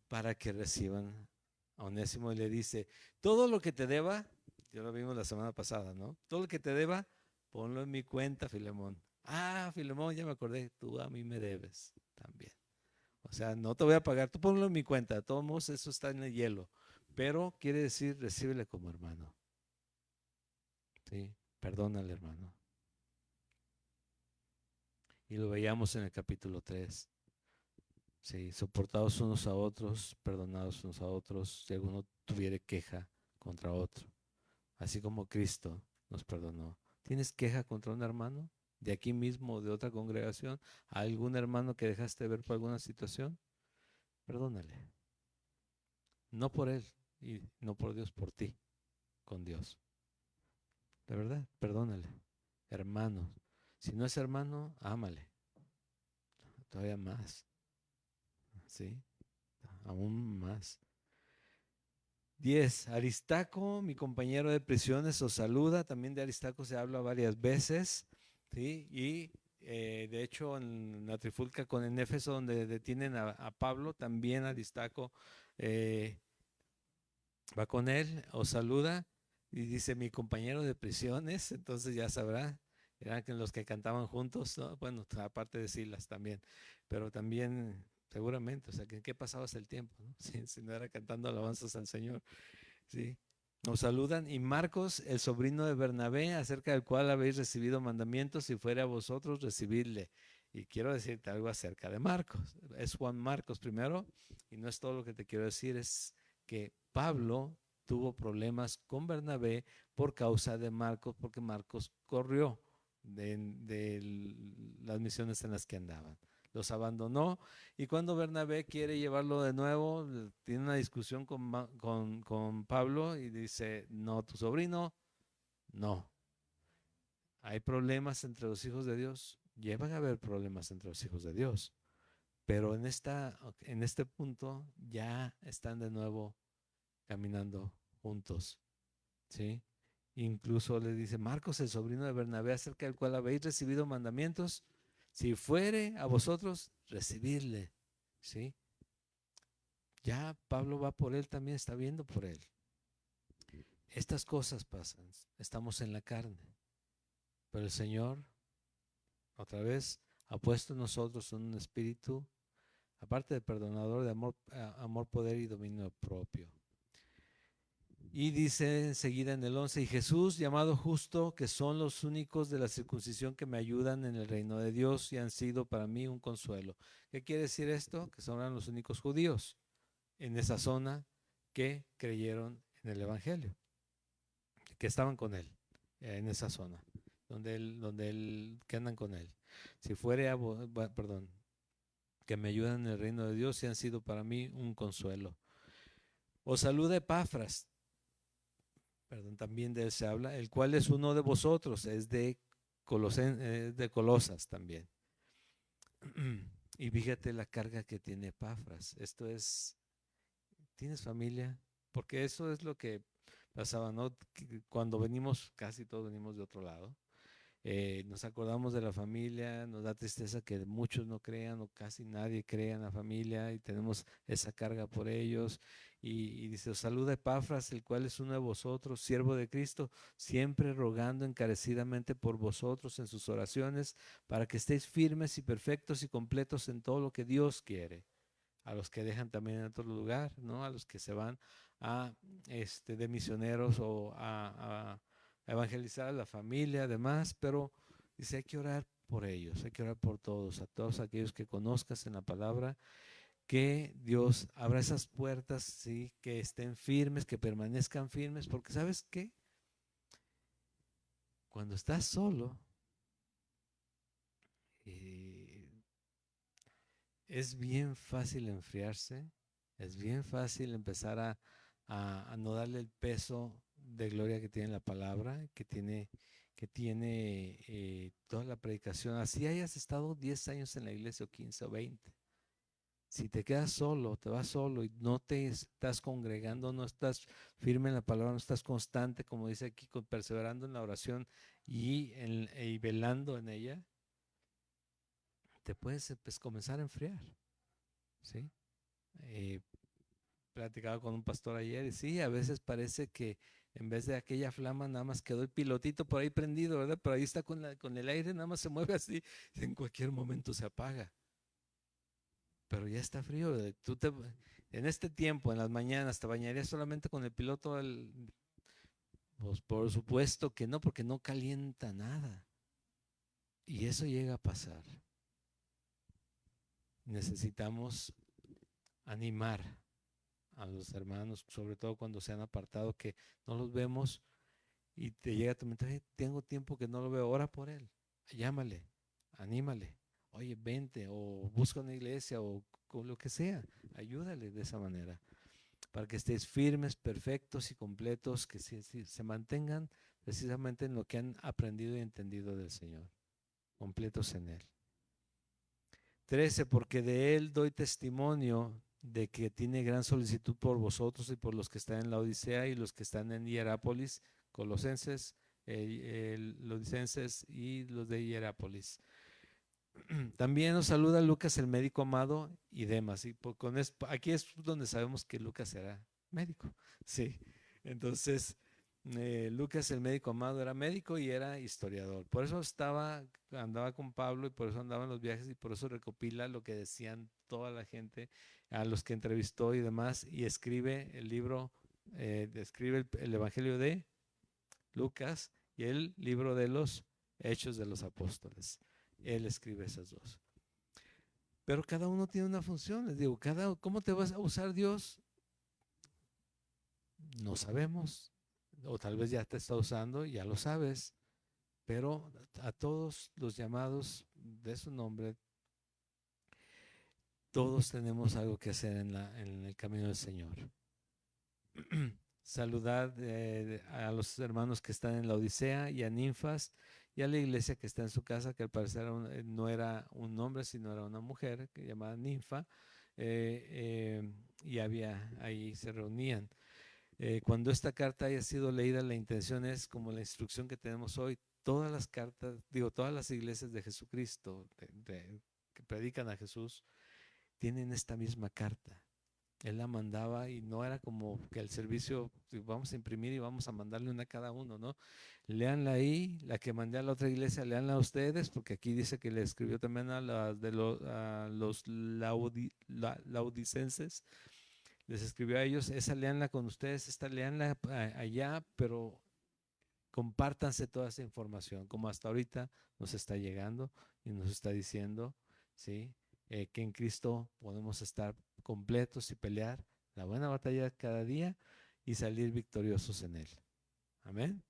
para que reciban a Onésimo y le dice, todo lo que te deba, ya lo vimos la semana pasada, ¿no? Todo lo que te deba, ponlo en mi cuenta, Filemón. Ah, Filemón, ya me acordé, tú a mí me debes también. O sea, no te voy a pagar, tú ponlo en mi cuenta. De todos modos, eso está en el hielo. Pero quiere decir, recíbele como hermano. Sí, perdónale, hermano. Y lo veíamos en el capítulo 3. Sí, soportados unos a otros, perdonados unos a otros, si alguno tuviere queja contra otro. Así como Cristo nos perdonó. ¿Tienes queja contra un hermano? de aquí mismo, de otra congregación, a algún hermano que dejaste ver por alguna situación, perdónale. No por él y no por Dios, por ti, con Dios. De verdad, perdónale. Hermanos, si no es hermano, ámale. Todavía más, ¿sí? Aún más. 10. Aristarco, mi compañero de prisiones, os saluda. También de Aristarco se habla varias veces, ¿sí? Y de hecho en la trifulca en Éfeso, donde detienen a Pablo, también Aristarco va con él, os saluda y dice mi compañero de prisiones. Entonces ya sabrá, eran los que cantaban juntos, ¿no? Bueno, aparte de Silas también, pero también seguramente, o sea, ¿qué pasabas el tiempo, ¿no? Si no era cantando alabanzas al Señor, ¿sí? Nos saludan. Y Marcos, el sobrino de Bernabé, acerca del cual habéis recibido mandamientos, si fuere a vosotros, recibidle. Y quiero decirte algo acerca de Marcos. Es Juan Marcos primero, y no es todo lo que te quiero decir, es que Pablo tuvo problemas con Bernabé por causa de Marcos, porque Marcos corrió de las misiones en las que andaban. Los abandonó, y cuando Bernabé quiere llevarlo de nuevo, tiene una discusión con Pablo y dice, no, tu sobrino, no. Hay problemas entre los hijos de Dios, llevan a haber problemas entre los hijos de Dios, pero en este punto ya están de nuevo caminando juntos, ¿sí? Incluso le dice, Marcos, el sobrino de Bernabé, acerca del cual habéis recibido mandamientos, si fuere a vosotros, recibidle, ¿sí? Ya Pablo va por él, también está viendo por él. Estas cosas pasan, estamos en la carne, pero el Señor, otra vez, ha puesto en nosotros un espíritu, aparte de perdonador, de amor, poder y dominio propio. Y dice enseguida en el 11, y Jesús, llamado justo, que son los únicos de la circuncisión que me ayudan en el reino de Dios y han sido para mí un consuelo. ¿Qué quiere decir esto? Que son los únicos judíos en esa zona que creyeron en el Evangelio, que estaban con él en esa zona, que andan con él. Si fuere, perdón, que me ayudan en el reino de Dios y han sido para mí un consuelo. Os saluda Epafras, perdón, también de él se habla, el cual es uno de vosotros, es de Colosas también. Y fíjate la carga que tiene Epafras. Esto es, ¿tienes familia? Porque eso es lo que pasaba, ¿no? Cuando venimos, casi todos venimos de otro lado. Nos acordamos de la familia, nos da tristeza que muchos no crean o casi nadie crea en la familia y tenemos esa carga por ellos. Y dice, os saluda Epafras, el cual es uno de vosotros, siervo de Cristo, siempre rogando encarecidamente por vosotros en sus oraciones, para que estéis firmes y perfectos y completos en todo lo que Dios quiere. A los que dejan también en otro lugar, ¿no? A los que se van de misioneros o a evangelizar a la familia, además, pero dice, hay que orar por ellos, hay que orar por todos, a todos aquellos que conozcas en la palabra, que Dios abra esas puertas, sí, que estén firmes, que permanezcan firmes, porque ¿sabes qué? Cuando estás solo, es bien fácil enfriarse, es bien fácil empezar a no darle el peso de gloria que tiene la palabra, que tiene toda la predicación. Así hayas estado 10 años en la iglesia o 15 o 20. Si te quedas solo, te vas solo y no te estás congregando, no estás firme en la palabra, no estás constante, como dice aquí, perseverando en la oración y velando en ella, te puedes comenzar a enfriar, ¿sí? Platicaba con un pastor ayer y sí, a veces parece que en vez de aquella flama nada más quedó el pilotito por ahí prendido, ¿verdad? Pero ahí está con el aire, nada más se mueve así, en cualquier momento se apaga. Pero ya está frío. En este tiempo, en las mañanas, ¿te bañarías solamente con el piloto? Pues por supuesto que no, porque no calienta nada. Y eso llega a pasar. Necesitamos animar a los hermanos, sobre todo cuando se han apartado, que no los vemos y te llega a tu mente, tengo tiempo que no lo veo, ora por él, llámale, anímale, oye, vente o busca una iglesia o con lo que sea, ayúdale de esa manera, para que estéis firmes, perfectos y completos, que se mantengan precisamente en lo que han aprendido y entendido del Señor, completos en Él. 13, porque de Él doy testimonio de que tiene gran solicitud por vosotros y por los que están en la Odisea y los que están en Hierápolis, Colosenses, Lodicenses y los de Hierápolis. También nos saluda Lucas, el médico amado, y Demas. Y aquí es donde sabemos que Lucas era médico. Sí. Entonces, Lucas, el médico amado, era médico y era historiador. Por eso andaba con Pablo y por eso andaba en los viajes y por eso recopila lo que decían toda la gente, a los que entrevistó y demás, y escribe el libro, escribe el Evangelio de Lucas y el libro de los Hechos de los Apóstoles. Él escribe esas dos. Pero cada uno tiene una función. Les digo, ¿cómo te vas a usar Dios? No sabemos. O tal vez ya te está usando, ya lo sabes. Pero a todos los llamados de su nombre, todos tenemos algo que hacer en el camino del Señor. Saludad a los hermanos que están en la Odisea y a Ninfas y a la iglesia que está en su casa, que al parecer no era un hombre, sino era una mujer que llamada Ninfa, y ahí se reunían. Cuando esta carta haya sido leída, la intención es, como la instrucción que tenemos hoy, todas las cartas, todas las iglesias de Jesucristo que predican a Jesús, tienen esta misma carta. Él la mandaba y no era como que el servicio, vamos a imprimir y vamos a mandarle una a cada uno, ¿no? Leanla ahí, la que mandé a la otra iglesia, leanla a ustedes, porque aquí dice que le escribió también a los laudicenses, les escribió a ellos, esa leanla con ustedes, esta leanla allá, pero compártanse toda esa información, como hasta ahorita nos está llegando y nos está diciendo, ¿sí? Que en Cristo podemos estar completos y pelear la buena batalla cada día y salir victoriosos en Él. Amén.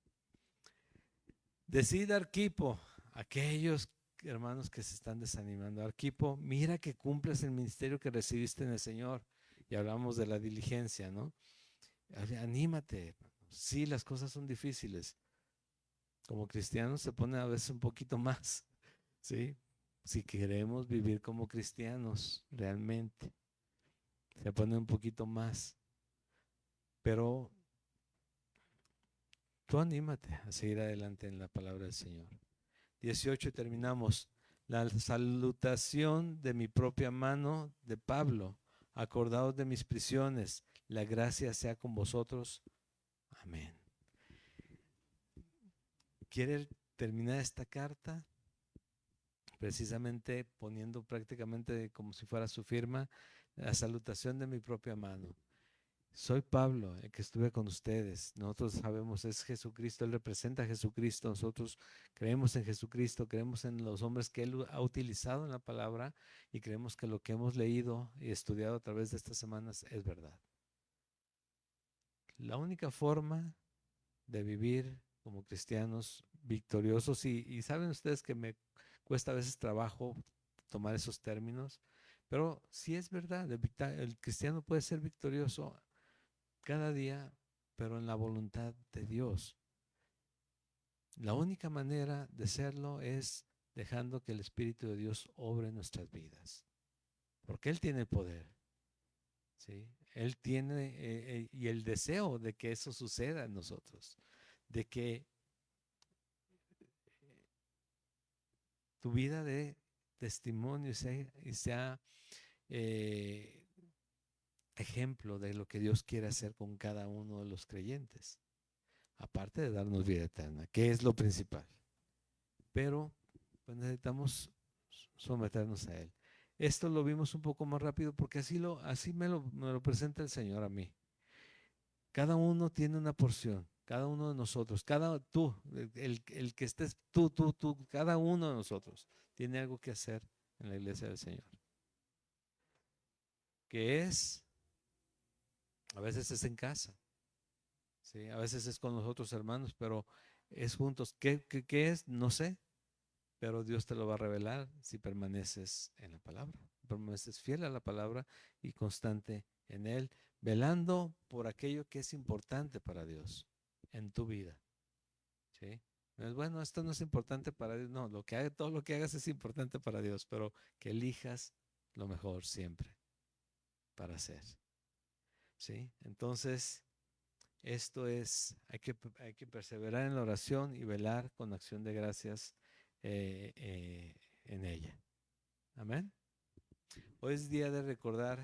Decid, Arquipo, aquellos hermanos que se están desanimando. Arquipo, mira que cumples el ministerio que recibiste en el Señor. Y hablamos de la diligencia, ¿no? Anímate. Sí, las cosas son difíciles. Como cristianos se pone a veces un poquito más, ¿sí? Si queremos vivir como cristianos realmente, se pone un poquito más. Pero tú anímate a seguir adelante en la palabra del Señor. 18 y terminamos. La salutación de mi propia mano de Pablo. Acordaos de mis prisiones. La gracia sea con vosotros. Amén. ¿Quiere terminar esta carta? Precisamente poniendo prácticamente como si fuera su firma, la salutación de mi propia mano. Soy Pablo, el que estuve con ustedes. Nosotros sabemos, es Jesucristo, Él representa a Jesucristo. Nosotros creemos en Jesucristo, creemos en los hombres que Él ha utilizado en la palabra y creemos que lo que hemos leído y estudiado a través de estas semanas es verdad. La única forma de vivir como cristianos victoriosos, y saben ustedes que me cuesta a veces trabajo tomar esos términos, pero sí es verdad, el cristiano puede ser victorioso cada día, pero en la voluntad de Dios. La única manera de serlo es dejando que el Espíritu de Dios obre en nuestras vidas, porque Él tiene el poder, ¿sí? Él tiene y el deseo de que eso suceda en nosotros, de que tu vida de testimonio sea ejemplo de lo que Dios quiere hacer con cada uno de los creyentes, aparte de darnos vida eterna, que es lo principal. Pero pues necesitamos someternos a Él. Esto lo vimos un poco más rápido porque así me lo presenta el Señor a mí. Cada uno tiene una porción, cada uno de nosotros, el que estés tú, cada uno de nosotros tiene algo que hacer en la iglesia del Señor. Que es, a veces es en casa, ¿sí? A veces es con los otros hermanos, pero es juntos. ¿Qué es? No sé. pero Dios te lo va a revelar si permaneces en la palabra, permaneces fiel a la palabra y constante en Él, velando por aquello que es importante para Dios en tu vida. ¿Sí? No es bueno, esto no es importante para Dios, no, todo lo que hagas es importante para Dios, pero que elijas lo mejor siempre para hacer. ¿Sí? Entonces, esto es, hay que perseverar en la oración y velar con acción de gracias en ella. Amén. Hoy es día de recordar